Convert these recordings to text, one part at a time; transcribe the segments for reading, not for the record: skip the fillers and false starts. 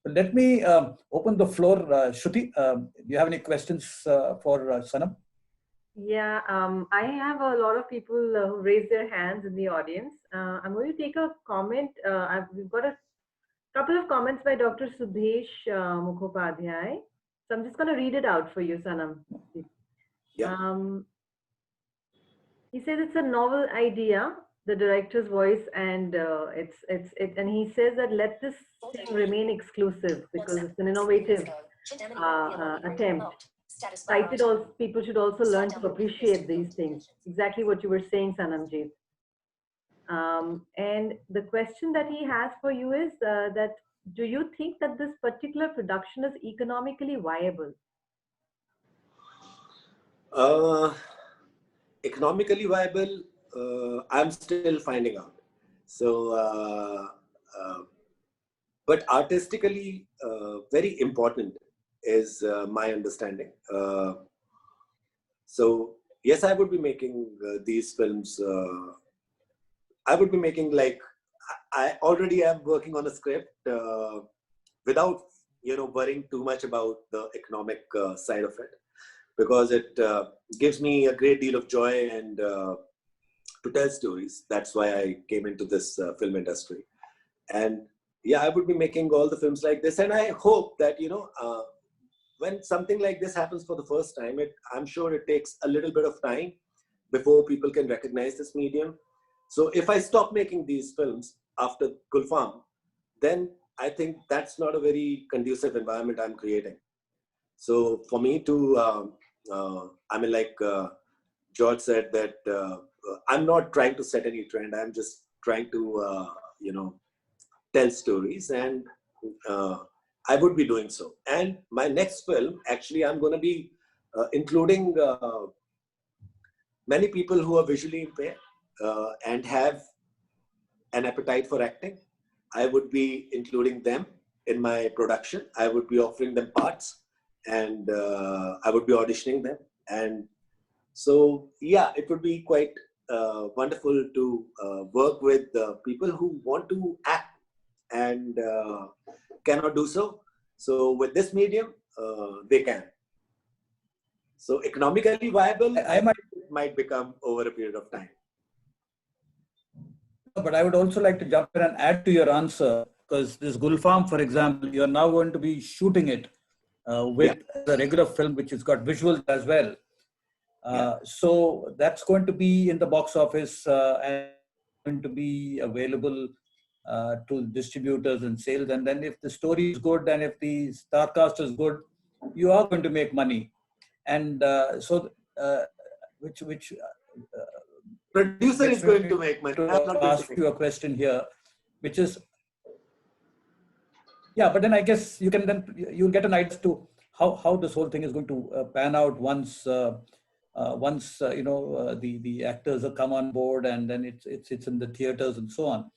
Let me open the floor. Shruti, do you have any questions for Sanam? Yeah, I have a lot of people who raise their hands in the audience. I'm going to take a comment. We've got a couple of comments by Dr. Sudhesh Mukhopadhyay. So I'm just going to read it out for you, Sanam. Yeah. He says it's a novel idea, the director's voice, and and he says that let this thing remain exclusive because it's an innovative attempt. Sighted also, people should also learn to appreciate these things. Exactly what you were saying, Sanamjit. And the question that he has for you is that do you think that this particular production is economically viable? Economically viable, I'm still finding out. So, but artistically, very important is my understanding. So, yes, I would be making these films. I would be making like, I already am working on a script without, worrying too much about the economic side of it, because it gives me a great deal of joy and to tell stories. That's why I came into this film industry. And yeah, I would be making all the films like this. And I hope that, when something like this happens for the first time, I'm sure it takes a little bit of time before people can recognize this medium. So if I stop making these films after Gulfam, then I think that's not a very conducive environment I'm creating. So for me to, like George said, that I'm not trying to set any trend. I'm just trying to, tell stories, and I would be doing so. And my next film, actually, I'm going to be including many people who are visually impaired and have an appetite for acting. I would be including them in my production. I would be offering them parts, and I would be auditioning them. And so, yeah, it would be quite wonderful to work with people who want to act and cannot do so. So with this medium, they can. So economically viable, might become over a period of time. But I would also like to jump in and add to your answer, because this Gulfam, for example, you're now going to be shooting it with the regular film, which has got visuals as well. So that's going to be in the box office and going to be available to distributors and sales. And then if the story is good and if the star cast is good, you are going to make money. And producer is going to make money. To ask you a question here, which is, yeah, but then I guess you'll get an idea as to how this whole thing is going to pan out once the actors have come on board and then it's in the theaters and so on.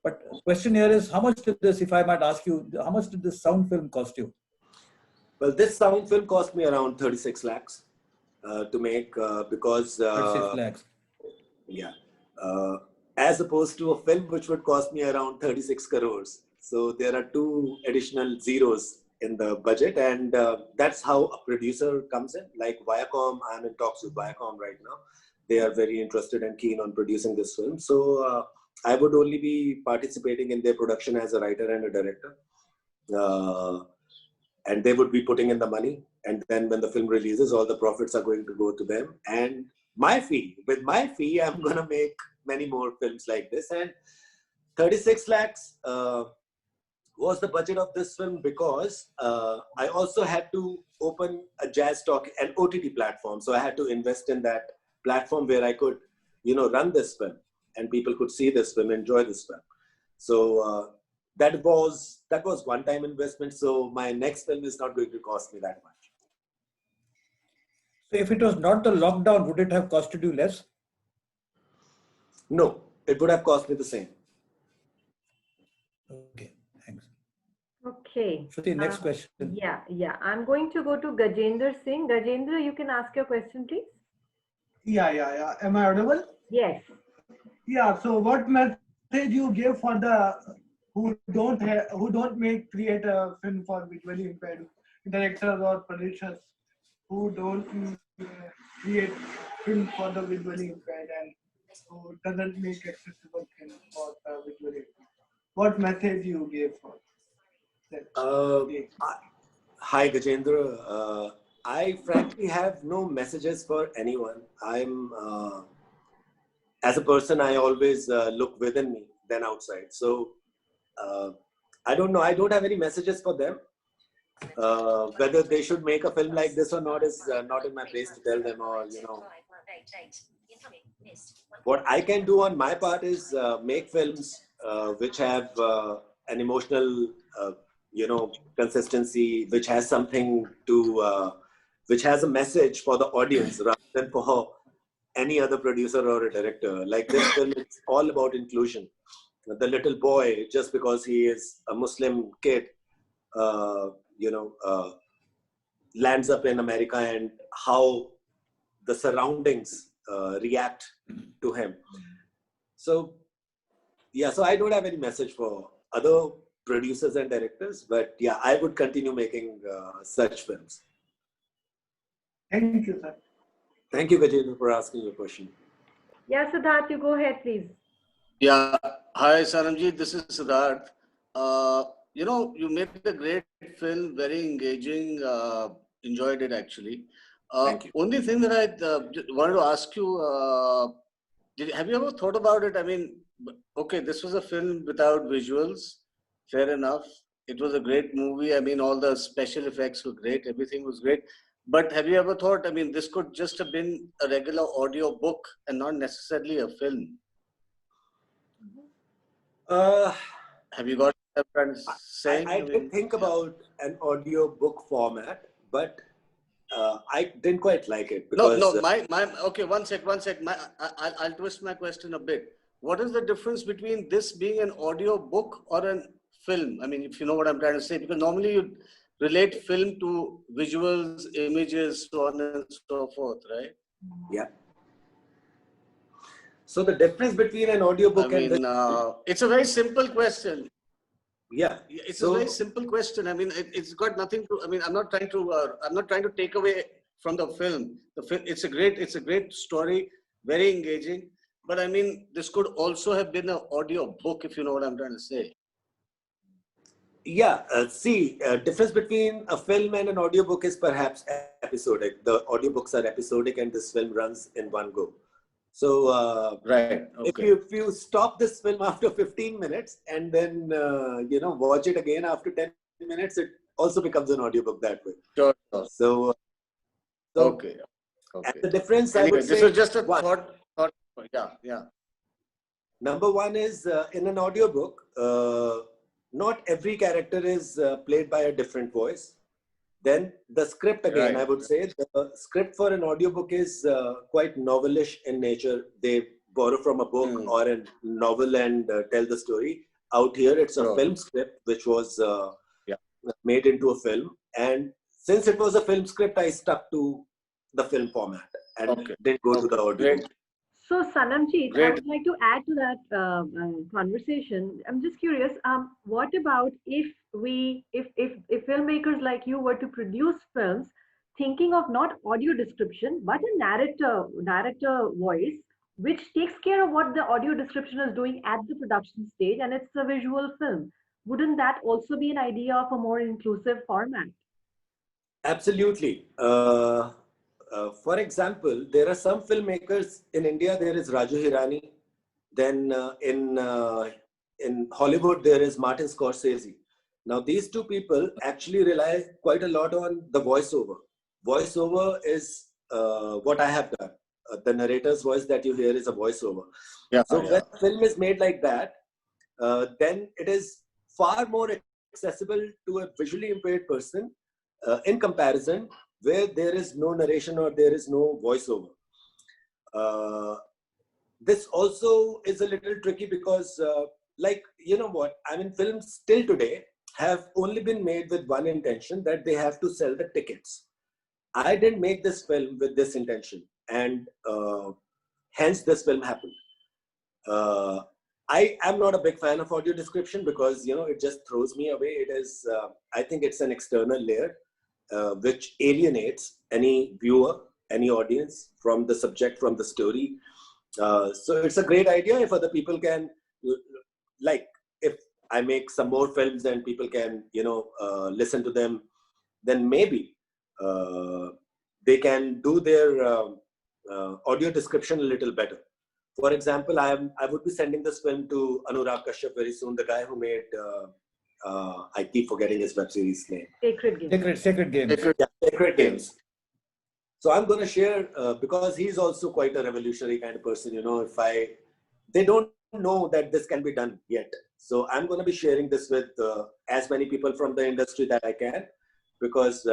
But the question here is, how much did this, if I might ask you, how much did this sound film cost you? Well, this sound film cost me around 36 lakhs to make because 36 lakhs. Yeah, as opposed to a film which would cost me around 36 crores. So there are two additional zeros in the budget, and that's how a producer comes in. Like Viacom, I'm in talks with Viacom right now. They are very interested and keen on producing this film. So I would only be participating in their production as a writer and a director. And they would be putting in the money. And then when the film releases, all the profits are going to go to them. And with my fee, I'm going to make many more films like this. And 36 lakhs was the budget of this film because I also had to open a Jazz Talk, an OTT platform. So I had to invest in that platform where I could, run this film and people could see this film, enjoy this film. So that was one-time investment. So my next film is not going to cost me that much. So if it was not the lockdown, would it have costed you less? No, it would have cost me the same. Okay, thanks. Okay. Shruti, next question. Yeah. I'm going to go to Gajendra Singh. Gajendra, you can ask your question, please. Yeah. Am I audible? Yes. Yeah, so what message you give for the who don't create a film for visually impaired directors or producers who don't create film for the visually impaired and who doesn't make accessible film for the visually impaired. What message you gave for that? Hi, Gajendra. I frankly have no messages for anyone. As a person, I always look within me than outside. So I don't know. I don't have any messages for them. Whether they should make a film like this or not is not in my place to tell them, or what I can do on my part is make films which have an emotional consistency, which has something to which has a message for the audience rather than for any other producer or a director. Like this film, it's all about inclusion. The little boy, just because he is a Muslim kid, lands up in America, and how the surroundings react to him. So I don't have any message for other producers and directors, but yeah, I would continue making such films. Thank you, sir. Thank you, Gajendra, for asking your question. Yeah, Siddharth, you go ahead, please. Yeah. Hi, Saramji. This is Siddharth. You made a great film, very engaging. Enjoyed it actually. Thank you. Only thing that I wanted to ask you, have you ever thought about it? I mean, okay, this was a film without visuals. Fair enough. It was a great movie. I mean, all the special effects were great. Everything was great. But have you ever thought, I mean, this could just have been a regular audio book and not necessarily a film? Have you got what I'm trying to say? I did think about an audio book format, but I didn't quite like it. Because, okay, one sec. I'll twist my question a bit. What is the difference between this being an audio book or a film? I mean, if you know what I'm trying to say, because normally you relate film to visuals, images, so on and so forth, right? Yeah. So the difference between an audiobook and it's a very simple question. Yeah, it's a very simple question. I mean, it's got nothing to. I mean, I'm not trying to take away from the film. It's a great story, very engaging. But I mean, this could also have been an audio book, if you know what I'm trying to say. Yeah, difference between a film and an audiobook is perhaps episodic. The audiobooks are episodic, and this film runs in one go. So right, okay. If you stop this film after 15 minutes and then watch it again after 10 minutes, it also becomes an audiobook that way. Sure. So okay. And the difference, anyway, I would say, this was just a thought. Yeah. Number one is in an audiobook, not every character is played by a different voice. Then the script again, right. I would say the script for an audiobook is quite novelish in nature. They borrow from a book or a novel and tell the story. Out here, it's a film script which was made into a film. And since it was a film script, I stuck to the film format and didn't go to the audio. Great. So Sanamjit, I would like to add to that conversation. I'm just curious. What about if filmmakers like you were to produce films, thinking of not audio description but a director voice, which takes care of what the audio description is doing at the production stage, and it's a visual film. Wouldn't that also be an idea of a more inclusive format? Absolutely. For example, there are some filmmakers in India. There is Raju Hirani. Then in Hollywood, there is Martin Scorsese. Now, these two people actually rely quite a lot on the voiceover. Voiceover is what I have done. The narrator's voice that you hear is a voiceover. Yeah, so when a film is made like that, then it is far more accessible to a visually impaired person in comparison, where there is no narration or there is no voiceover. This also is a little tricky because, films still today have only been made with one intention, that they have to sell the tickets. I didn't make this film with this intention, and hence this film happened. I am not a big fan of audio description because, you know, it just throws me away. It is, I think it's an external layer which alienates any viewer, any audience from the subject, from the story. So it's a great idea if other people can, like, if I make some more films and people can, you know, listen to them, then maybe they can do their audio description a little better. For example, I would be sending this film to Anurag Kashyap very soon, the guy who made, I keep forgetting his web series name. Sacred Games. Sacred Games. Yeah, Sacred Games. So I'm going to share, because he's also quite a revolutionary kind of person, you know, they don't know that this can be done yet. So I'm going to be sharing this with as many people from the industry that I can, because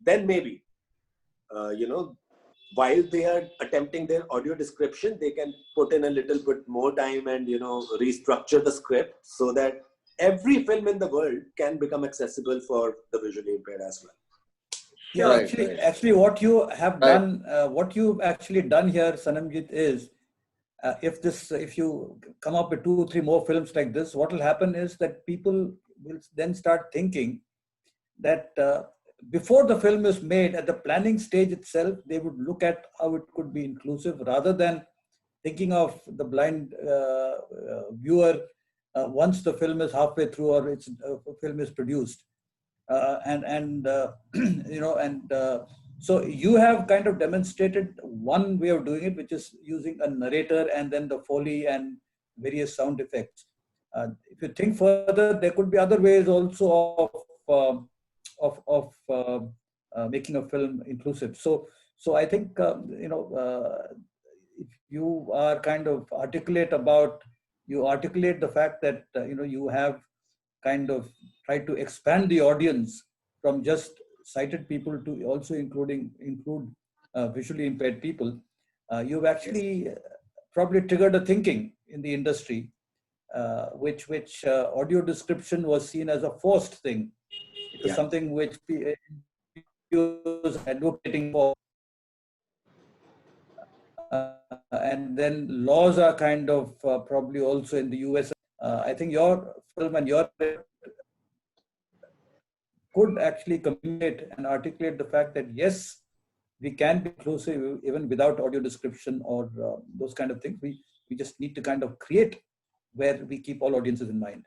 then maybe, you know, while they are attempting their audio description, they can put in a little bit more time and, you know, restructure the script so that every film in the world can become accessible for the visually impaired as well. Yeah, Right, actually, what you have Right. done, what you've actually done here, Sanamjit, is if you come up with 2 or 3 more films like this, what will happen is that people will then start thinking that before the film is made, at the planning stage itself, they would look at how it could be inclusive rather than thinking of the blind viewer once the film is halfway through or its film is produced. You know, so you have kind of demonstrated one way of doing it, which is using a narrator and then the Foley and various sound effects. If you think further, there could be other ways also of making a film inclusive. So I think you know, if you are kind of articulate the fact that you know, you have kind of tried to expand the audience from just sighted people to also include visually impaired people. You've actually probably triggered a thinking in the industry, which audio description was seen as a forced thing. It was something which was advocating for. And then laws are kind of probably also in the US. I think your film and your could actually communicate and articulate the fact that yes, we can be inclusive even without audio description or those kind of things. We just need to kind of create where we keep all audiences in mind.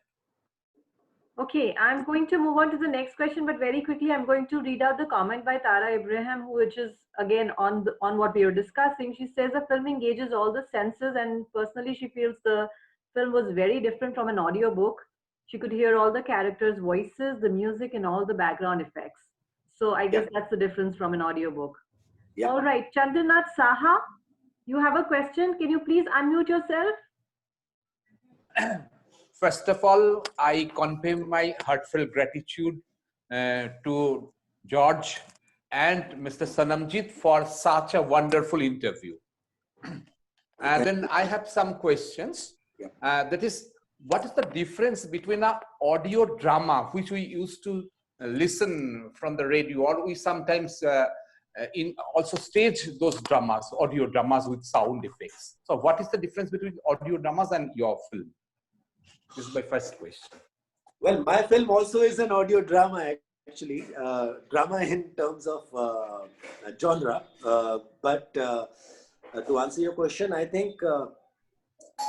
Okay, I'm going to move on to the next question, but very quickly, I'm going to read out the comment by Tara Ibrahim, which is again on what we were discussing. She says the film engages all the senses, and personally, she feels the film was very different from an audiobook. She could hear all the characters' voices, the music, and all the background effects. So I guess that's the difference from an audiobook. Yeah. All right, Chandranath Saha, you have a question. Can you please unmute yourself? First of all, I convey my heartfelt gratitude to George and Mr. Sanamjit for such a wonderful interview. And then I have some questions. That is, what is the difference between an audio drama, which we used to listen from the radio, or we sometimes also stage those dramas, audio dramas with sound effects. So what is the difference between audio dramas and your film? This is my first question. Well, my film also is an audio drama, actually. Drama in terms of genre. But to answer your question, I think,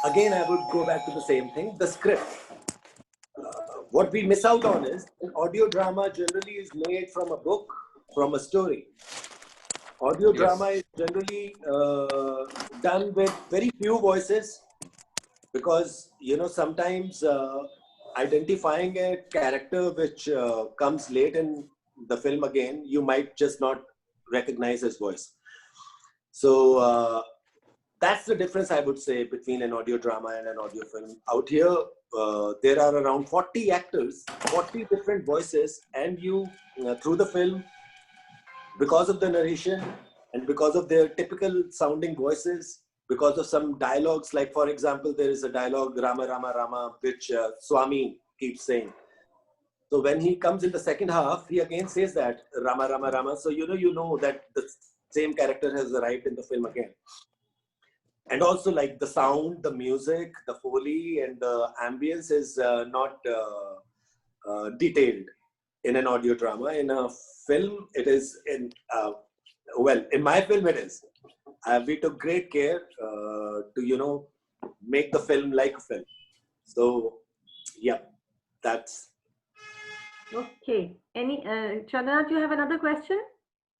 again, I would go back to the same thing, the script. What we miss out on is an audio drama generally is made from a book, from a story. Audio drama is generally done with very few voices, because, you know, sometimes identifying a character which comes late in the film again, you might just not recognize his voice. So that's the difference, I would say, between an audio drama and an audio film. Out here, there are around 40 actors, 40 different voices, and you, through the film, because of the narration and because of their typical sounding voices, because of some dialogues, like for example, there is a dialogue, Rama, Rama, Rama, which Swami keeps saying. So when he comes in the second half, he again says that, Rama, Rama, Rama. So you know that the same character has arrived in the film again. and also like the sound, the music, the foley, and the ambience is not detailed in an audio drama. In a film, it is in well, in my film, it is. We took great care to make the film like a film. So yeah, that's. Okay. Chandana, do you have another question?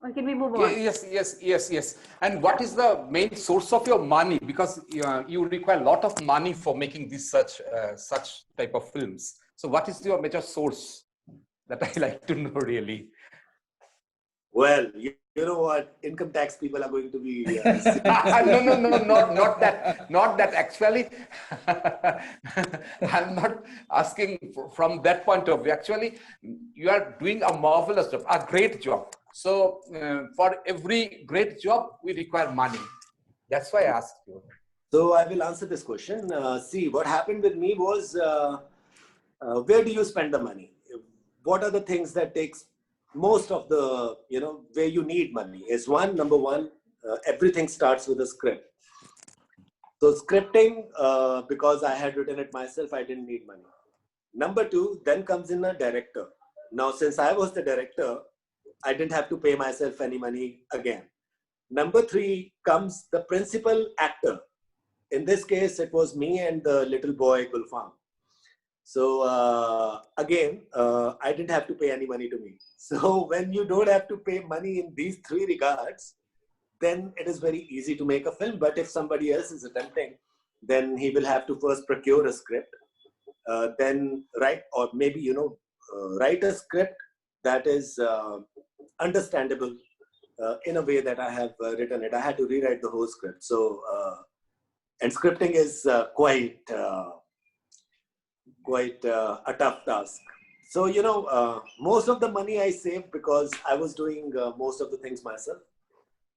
Or can we move on? Yes. And what is the main source of your money? Because you require a lot of money for making these such type of films. So what is your major source? That I like to know really. Well, you know what? Income tax people are going to be. No, not that. Actually, I'm not asking from that point of view. Actually, you are doing a marvelous job, a great job. So for every great job, we require money. That's why I asked you. So I will answer this question. See, what happened with me was, where do you spend the money? What are the things that takes most of the, where you need money is number one, everything starts with a script. So scripting, because I had written it myself, I didn't need money. Number two, then comes in a director. Now, since I was the director, I didn't have to pay myself any money again. Number three comes the principal actor. In this case, it was me and the little boy Gulfam. So again, I didn't have to pay any money to me. So when you don't have to pay money in these three regards, then it is very easy to make a film. But if somebody else is attempting, then he will have to first procure a script, then write, or maybe, write a script that is understandable in a way that I have written it. I had to rewrite the whole script. So, and scripting is quite a tough task. So, most of the money I saved because I was doing most of the things myself.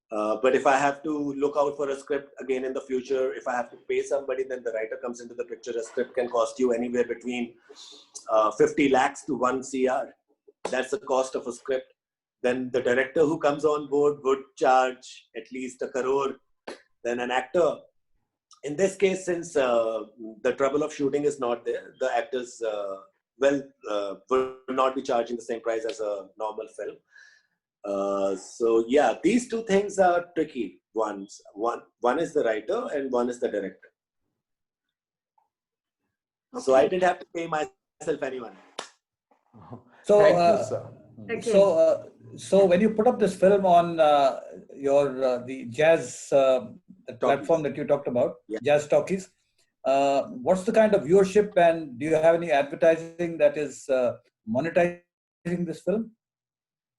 But if I have to look out for a script again in the future, if I have to pay somebody, then the writer comes into the picture. A script can cost you anywhere between 50 lakhs to 1 CR. That's the cost of a script. Then the director who comes on board would charge at least 1 crore. Then an actor. In this case, since the trouble of shooting is not there, the actors will not be charging the same price as a normal film. So yeah, these two things are tricky ones. One is the writer and one is the director. Okay. So I didn't have to pay myself any money. So, thank you, sir. Okay. So when you put up this film on the Jazz the platform that you talked about, yeah. Jazz Talkies, what's the kind of viewership, and do you have any advertising that is monetizing this film?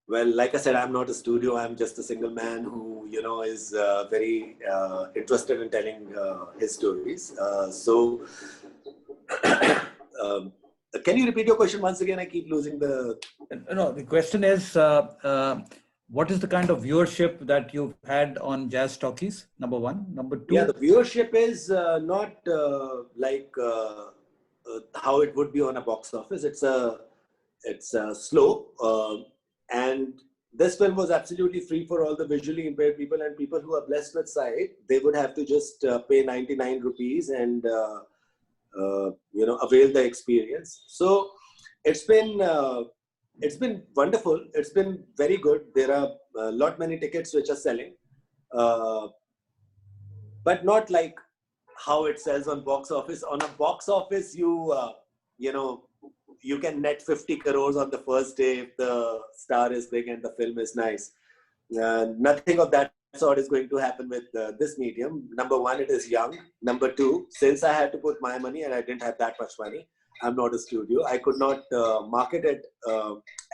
Well, like I said, I'm not a studio. I'm just a single man who, is very interested in telling his stories. Can you repeat your question once again? I keep losing the... No, the question is, what is the kind of viewership that you've had on Jazz Talkies, number one? Number two? Yeah, the viewership is not like how it would be on a box office. It's slow. And this film was absolutely free for all the visually impaired people, and people who are blessed with sight. They would have to just pay 99 rupees and avail the experience. So it's been wonderful. It's been very good. There are a lot many tickets which are selling, but not like how it sells on box office. On a box office, you can net 50 crores on the first day if the star is big and the film is nice. Nothing of that sort is going to happen with this medium. Number one, it is young. Number two, since I had to put my money and I didn't have that much money, I'm not a studio. I could not market it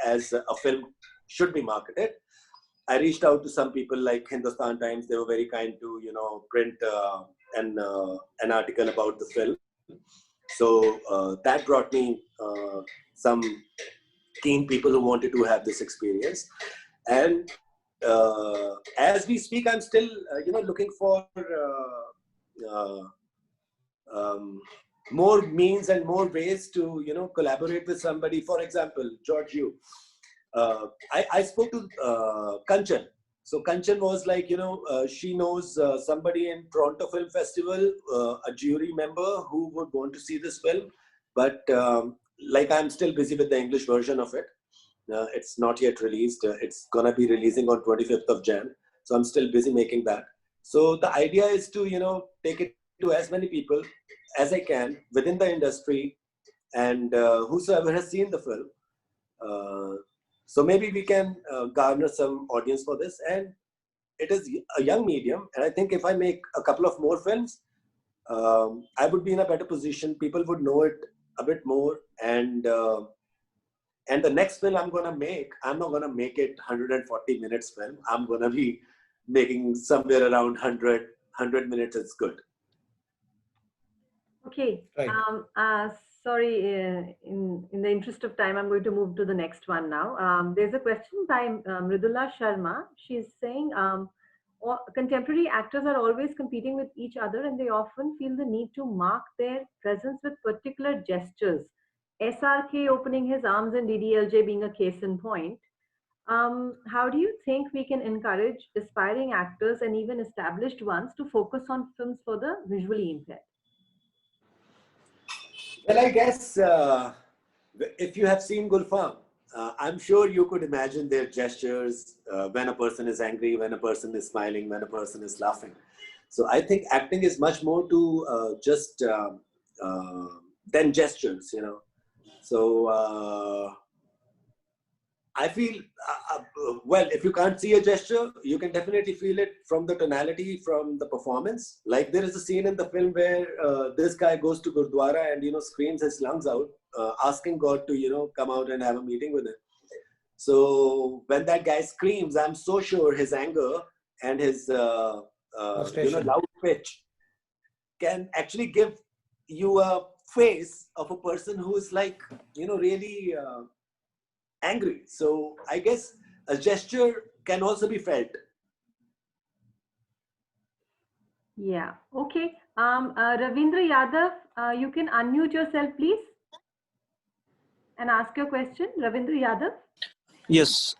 as a film should be marketed. I reached out to some people like Hindustan Times. They were very kind to, print an article about the film. So that brought me some keen people who wanted to have this experience. And as we speak, I'm still, looking for more means and more ways to, collaborate with somebody. For example, George Yu. I spoke to Kanchan. So Kanchan was like, she knows somebody in Toronto Film Festival, a jury member who would want to see this film. But like I'm still busy with the English version of it. It's not yet released. It's gonna be releasing on 25th of Jan. So I'm still busy making that. So the idea is to, take it to as many people as I can within the industry and whosoever has seen the film. So maybe we can garner some audience for this. And it is a young medium. And I think if I make a couple of more films, I would be in a better position. People would know it a bit more. And the next film I'm going to make, I'm not going to make it 140 minutes film. I'm going to be making somewhere around 100 minutes. It's good. Okay. Right. Sorry, in the interest of time, I'm going to move to the next one now. There's a question by Mridula Sharma. She's saying, contemporary actors are always competing with each other and they often feel the need to mark their presence with particular gestures. SRK opening his arms and DDLJ being a case in point. How do you think we can encourage aspiring actors and even established ones to focus on films for the visually impaired? Well, I guess if you have seen Gulfam, I'm sure you could imagine their gestures when a person is angry, when a person is smiling, when a person is laughing. So I think acting is much more to just than gestures, So I feel, well, if you can't see a gesture, you can definitely feel it from the tonality, from the performance. Like there is a scene in the film where this guy goes to Gurdwara and, screams his lungs out, asking God to, come out and have a meeting with him. So when that guy screams, I'm so sure his anger and his, loud pitch can actually give you a face of a person who is like, really angry. So I guess a gesture can also be felt. Yeah. Okay. Ravindra Yadav, you can unmute yourself, please, and ask your question. Ravindra Yadav. Yes.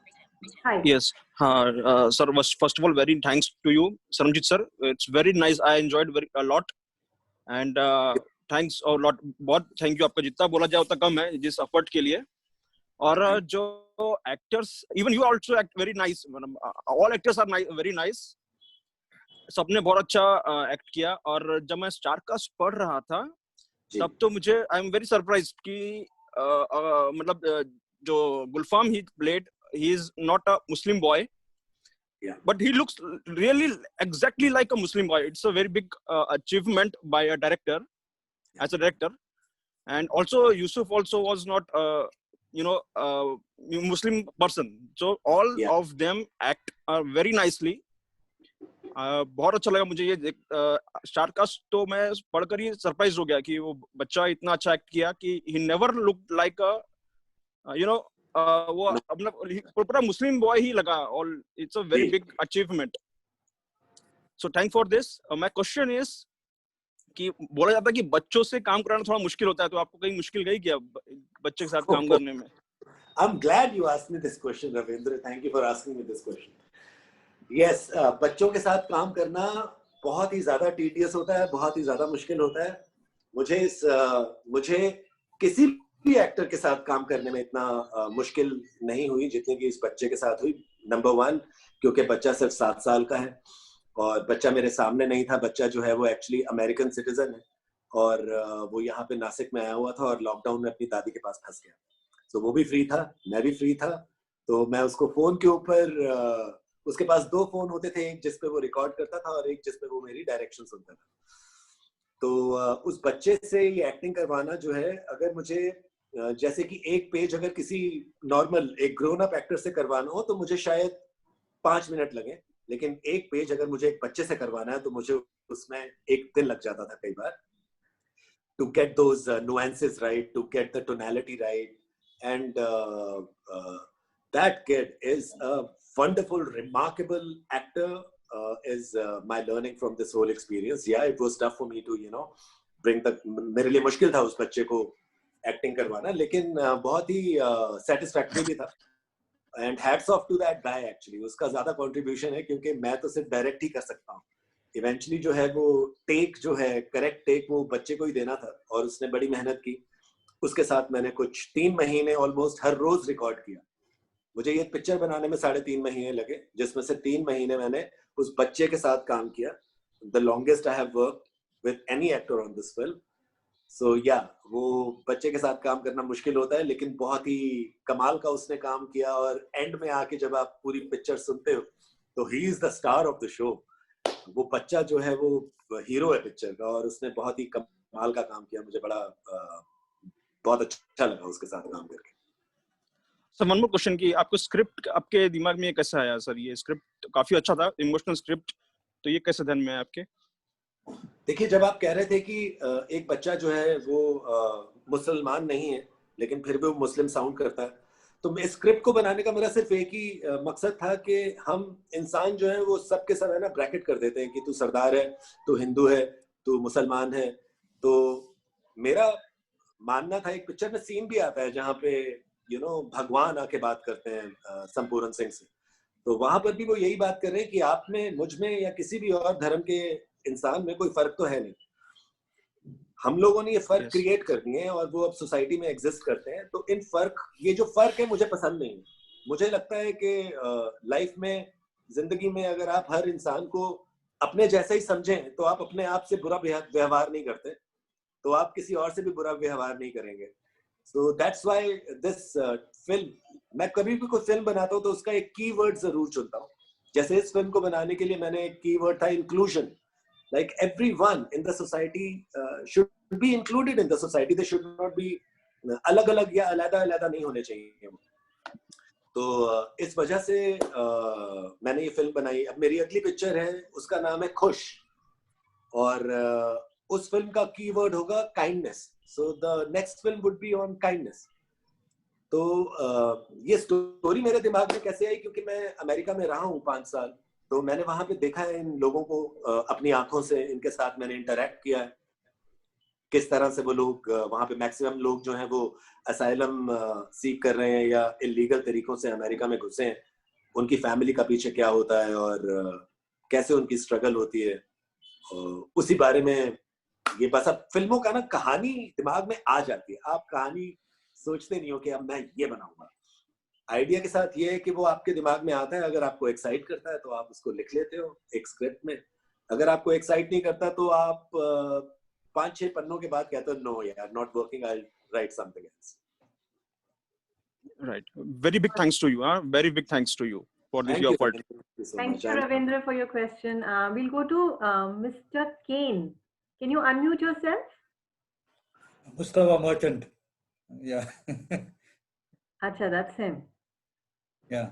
Hi. Yes. Sir, first of all, very thanks to you, Saramjit sir. It's very nice. I enjoyed a lot. And thanks a lot. बहुत thank you आपका जितना बोला जाए उतना कम है जिस effort के लिए. और जो actors, even you also act very nice. All actors are very nice. सबने बहुत अच्छा एक्ट किया. और जब मैं स्टार कास्ट पढ़ रहा था तब तो मुझे आई एम वेरी सरप्राइज्ड कि मतलब जो गुलफाम he played, he is not a Muslim boy, but he looks really exactly like a Muslim boy. It's a very big achievement by a director, as a director. And also Yusuf also was not Muslim person, so all of them act very nicely. बहुत अच्छा लगा मुझे ये star cast. तो मैं पढ़कर ही surprise हो गया कि वो बच्चा इतना अच्छा एक्ट किया कि he never looked like a वो अपना पूरा मुस्लिम बॉय ही लगा. और it's a very big achievement. So thank for this. My question is कि बोला जाता है कि बच्चों से काम कराना थोड़ा मुश्किल होता है, तो आपको कहीं मुश्किल गई क्या बच्चे के साथ काम करने में? I'm glad you asked me this question, Ravindra. Thank you for asking me this question. Yes, बच्चों के साथ काम करना बहुत ही ज्यादा टीडियस होता है, बहुत ही ज्यादा मुश्किल होता है. मुझे किसी भी एक्टर के साथ काम करने में इतना मुश्किल नहीं हुई जितनी कि इस बच्चे के साथ हुई. नंबर 1, क्योंकि बच्चा सिर्फ 7 साल का है और बच्चा मेरे सामने नहीं था. बच्चा जो है वो एक्चुअली अमेरिकन सिटीजन है और वो यहाँ पे नासिक में आया हुआ था और लॉकडाउन में अपनी दादी के पास फंस गया. तो वो भी फ्री था, मैं भी फ्री था. तो मैं उसको फोन के ऊपर, उसके पास 2 फोन होते थे, एक जिस पे वो रिकॉर्ड करता था और एक जिस पे वो मेरी डायरेक्शन सुनता था. तो उस बच्चे से ये एक्टिंग करवाना जो है, अगर मुझे जैसे कि एक पेज अगर किसी नॉर्मल एक ग्रोन अप एक्टर से करवाना हो तो मुझे शायद 5 मिनट लगे, लेकिन एक पेज अगर मुझे एक बच्चे से करवाना है तो मुझे उसमें 1 दिन लग जाता था कई बार. To get those nuances right, to get the tonality right, and that kid is a wonderful, remarkable actor. Is my learning from this whole experience. Yeah, it was tough for me to bring the. मेरे लिए मुश्किल था उस बच्चे को acting करवाना, लेकिन बहुत ही satisfactory भी था. And hats off to that guy actually, उसका ज्यादा कंट्रीब्यूशन है क्योंकि मैं तो सिर्फ डायरेक्ट ही कर सकता हूँ। इवेंचुअली जो है वो टेक जो है करेक्ट टेक वो बच्चे को ही देना था और उसने बड़ी मेहनत की। उसके साथ मैंने कुछ 3 महीने ऑलमोस्ट हर रोज रिकॉर्ड किया। मुझे ये पिक्चर बनाने में 3.5 महीने लगे, जिसमें से 3 महीने मैंने उस बच्चे के साथ काम किया। The longest I have work with any actor on this film. So या वो बच्चे के साथ काम करना मुश्किल होता है, लेकिन बहुत ही कमाल का उसने काम किया। और एंड में आके जब आप पूरी पिक्चर सुनते हो तो he is the star of the show. वो बच्चा जो है वो हीरो है पिक्चर का और उसने बहुत ही कमाल का काम किया। मुझे बड़ा बहुत अच्छा लगा उसके साथ काम करके। सर वन मोर क्वेश्चन कि आपको स्क्रिप्ट आपके दिमाग में कैसे आया सर? ये स्क्रिप्ट काफी अच्छा था, इमोशनल स्क्रिप्ट, तो ये कैसे ध्यान में आया आपके? देखिए, जब आप कह रहे थे कि एक बच्चा जो है वो मुसलमान नहीं है लेकिन फिर भी वो मुस्लिम साउंड करता है, तो मैं स्क्रिप्ट को बनाने का मेरा सिर्फ एक ही मकसद था कि हम इंसान जो है वो सबके सब है ना ब्रैकेट कर देते हैं कि तू सरदार है, तू हिंदू है, तू मुसलमान है। तो मेरा मानना था, एक पिक्चर में सीन भी आता है जहाँ पे भगवान आके बात करते हैं संपूर्ण सिंह से, तो वहां पर भी वो यही बात कर रहे हैं कि आप में, मुझ में या किसी भी और धर्म के इंसान में कोई फर्क तो है नहीं। हम लोगों ने ये फर्क Yes. क्रिएट कर दिए हैं और वो अब सोसाइटी में एग्जिस्ट करते हैं। तो इन फर्क, ये जो फर्क है मुझे पसंद नहीं है। मुझे लगता है कि लाइफ में, जिंदगी में अगर आप हर इंसान को अपने जैसा ही समझें तो आप अपने आप से बुरा व्यवहार नहीं करते, तो आप किसी और से भी बुरा व्यवहार नहीं करेंगे। So that's why this film, मैं कभी भी कोई फिल्म बनाता हूँ तो उसका एक कीवर्ड जरूर चुनता हूँ। जैसे इस फिल्म को बनाने के लिए मैंने एक कीवर्ड था inclusion. Like everyone in the society should be included in the society. They should not be अलग-अलग या अलग-अलग नहीं होने चाहिए वो। तो इस वजह से मैंने ये फिल्म बनाई। अब मेरी अगली पिक्चर है, उसका नाम है खुश, और उस फिल्म का कीवर्ड होगा kindness. So the next film would be on kindness. तो ये स्टोरी मेरे दिमाग में कैसे आई, क्योंकि मैं अमेरिका में रहा हूँ 5 साल, तो मैंने वहां पे देखा है इन लोगों को अपनी आंखों से, इनके साथ मैंने इंटरेक्ट किया है किस तरह से वो लोग वहां पे, मैक्सिमम लोग जो हैं वो असाइलम सीख कर रहे हैं या इलीगल तरीकों से अमेरिका में घुसे हैं, उनकी फैमिली का पीछे क्या होता है और कैसे उनकी स्ट्रगल होती है, उसी बारे में ये बस। अब फिल्मों का ना कहानी दिमाग में आ जाती है, आप कहानी सोचते नहीं हो कि अब मैं ये बनाऊंगा। आइडिया के साथ ये है कि वो आपके दिमाग में आता है, अगर आपको एक्साइट करता है तो आप उसको लिख लेते हो एक स्क्रिप्ट में, अगर आपको एक्साइट नहीं करता तो आप 5-6 पन्नों के बाद कहते हो नो यार, not working, I right something else. Right. Very big thanks to you. Very big thanks to you for this Thank your you. effort. Thank you so Thank much. you, Ravindra, for your question. We'll go to Mr. Kane. Can you unmute yourself? Mustafa Merchant. Yeah. Acha, that's him. Yeah.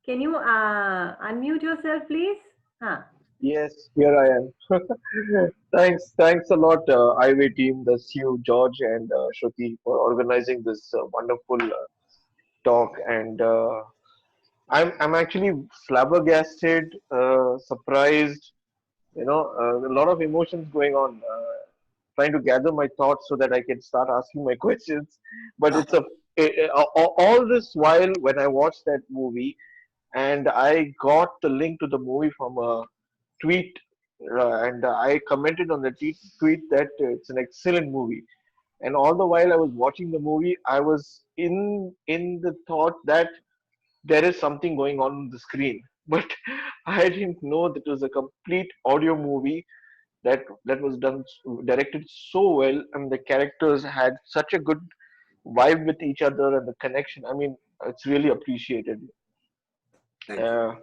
Can you unmute yourself, please? Yes, here I am. Thanks a lot, IWay team, the Sue, George, and Shruti for organizing this wonderful talk. And I'm actually flabbergasted, surprised. A lot of emotions going on. Trying to gather my thoughts so that I can start asking my questions. But it's all this while when I watched that movie, and I got the link to the movie from a tweet, and I commented on the tweet that it's an excellent movie. And all the while I was watching the movie, I was in the thought that there is something going on the screen, but I didn't know that it was a complete audio movie that was directed so well, and the characters had such a good vibe with each other and the connection. I mean, it's really appreciated. Thank you.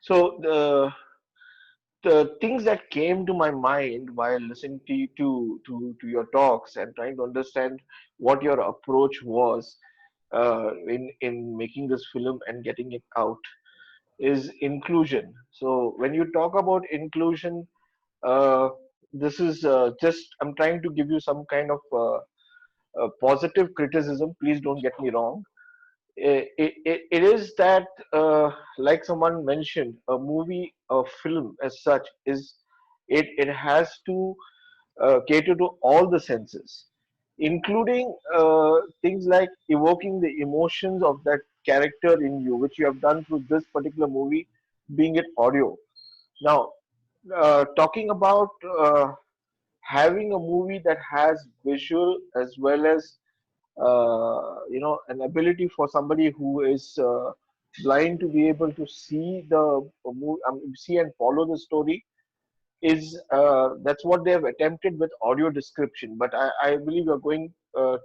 So the things that came to my mind while listening to your talks and trying to understand what your approach was in making this film and getting it out is inclusion. So when you talk about inclusion, this is just, I'm trying to give you some kind of positive criticism. Please don't get me wrong. It is that, like someone mentioned, a movie, a film as such, it has to cater to all the senses, including things like evoking the emotions of that character in you, which you have done through this particular movie, being it audio. Now, talking about having a movie that has visual as well as an ability for somebody who is blind to be able to see see and follow the story is that's what they have attempted with audio description. But I believe you're going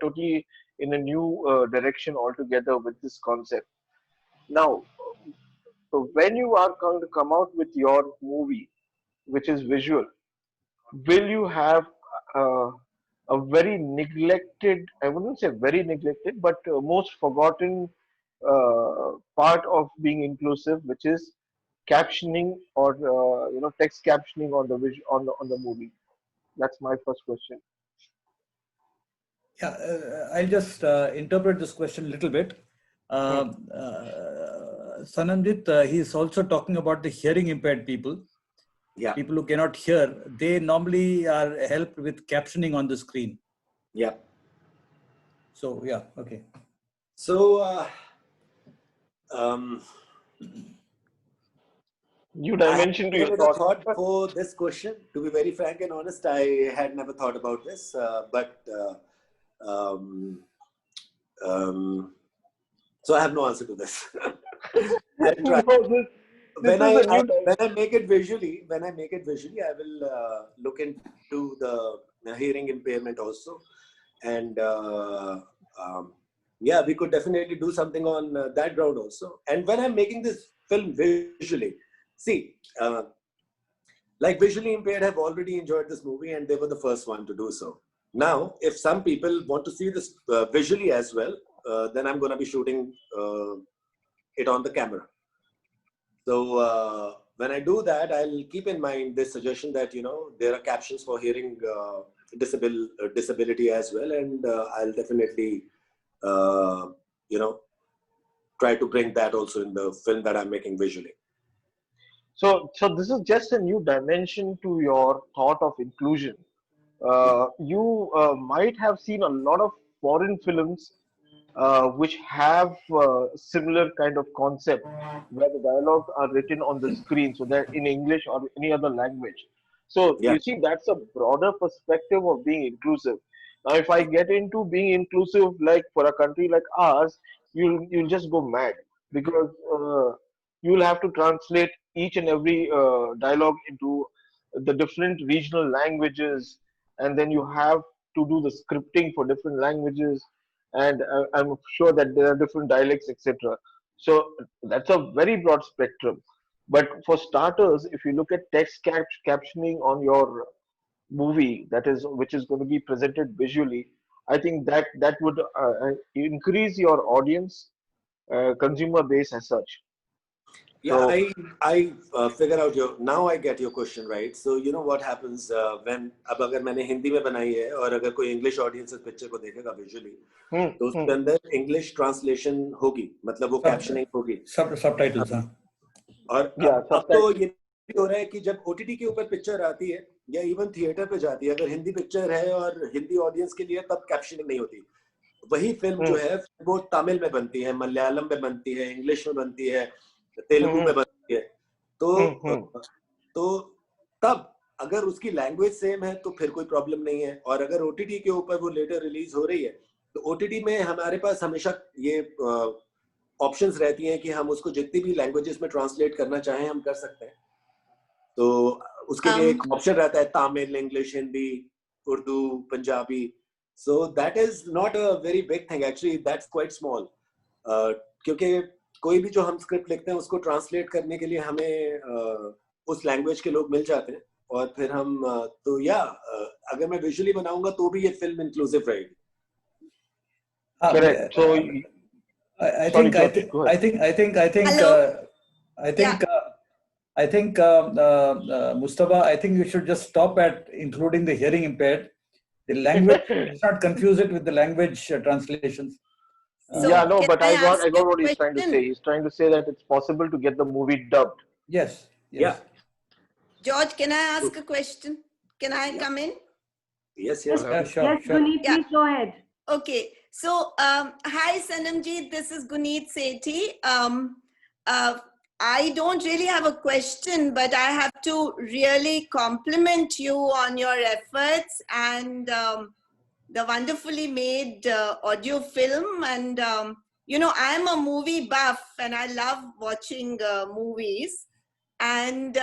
totally in a new direction altogether with this concept. Now, so when you are going to come out with your movie, which is visual, will you have uh, a very neglected, I wouldn't say very neglected, but most forgotten part of being inclusive, which is captioning or text captioning on the on the movie? That's my first question. Yeah, I'll just interpret this question a little bit. Sanamjit, he's also talking about the hearing impaired people. Yeah. People who cannot hear, they normally are helped with captioning on the screen. Yeah. So, yeah, okay. So, New I dimension to have your given a thought. thought for this question. To be very frank and honest, I had never thought about this, so I have no answer to this. I'll try. This is a new When I make it visually, I will look into the hearing impairment also, and yeah, we could definitely do something on that ground also. And when I'm making this film visually, see, like visually impaired have already enjoyed this movie, and they were the first one to do so. Now, if some people want to see this visually as well, then I'm going to be shooting it on the camera. So when I do that, I'll keep in mind this suggestion that, there are captions for hearing disability as well. And I'll definitely, try to bring that also in the film that I'm making visually. So this is just a new dimension to your thought of inclusion. You might have seen a lot of foreign films which have similar kind of concept where the dialogues are written on the screen, so they're in English or any other language. So Yeah. you see, that's a broader perspective of being inclusive. Now, if I get into being inclusive, like for a country like ours, you'll just go mad because you'll have to translate each and every dialogue into the different regional languages, and then you have to do the scripting for different languages, and I'm sure that there are different dialects, etc. So that's a very broad spectrum. But for starters, if you look at text captioning on your movie, which is going to be presented visually, I think that would increase your audience consumer base as such. Yeah, So I figure out now I get your question right. So you know what happens when अब अगर मैंने हिंदी में बनाई है और अगर कोई English audience इस पिक्चर को देखेगा विजुअली तो उसके अंदर इंग्लिश ट्रांसलेशन होगी, मतलब वो कैप्शनिंग होगी, सबटाइटल्स। और अब तो ये हो रहा है कि जब ओटीटी के ऊपर पिक्चर आती है या इवन थिएटर पे जाती है, अगर हिंदी पिक्चर है और हिंदी ऑडियंस के लिए, तब कैप्शनिंग नहीं होती। वही फिल्म जो है वो तमिल में बनती है, मलयालम में बनती है, इंग्लिश में बनती है, तेलुगु में बनती है, तो तब अगर उसकी लैंग्वेज सेम है तो फिर कोई प्रॉब्लम नहीं है। और अगर ओटीटी के ऊपर वो लेटर रिलीज हो रही है तो ओटीटी में हमारे पास हमेशा ये ऑप्शंस रहती हैं कि हम उसको जितनी भी लैंग्वेजेस में ट्रांसलेट करना चाहें हम कर सकते हैं। तो उसके लिए एक ऑप्शन रहता है Tamil, English, Hindi, Urdu, Punjabi. So that is not a very big thing, actually that's quite small, क्योंकि कोई भी जो हम स्क्रिप्ट लिखते हैं उसको ट्रांसलेट करने के लिए हमें उस लैंग्वेज के लोग मिल जाते हैं, और फिर हम तो अगर मैं विजुअली बनाऊंगा तो भी ये फिल्म इंक्लूसिव रहेगी। correct. So I think Mustafa, I think you should just stop at including the hearing impaired. The language, let's not confuse it with the language translations. But I got what he's trying to say. He's trying to say that it's possible to get the movie dubbed. Yes. Yeah. George, can I ask a question? Can I come in? Yes. Sure. Yes, Guneet, please go ahead. Okay. Hi Sanamjit, this is Guneet Sethi. I don't really have a question, but I have to really compliment you on your efforts and the wonderfully made audio film. And I'm a movie buff and I love watching movies. And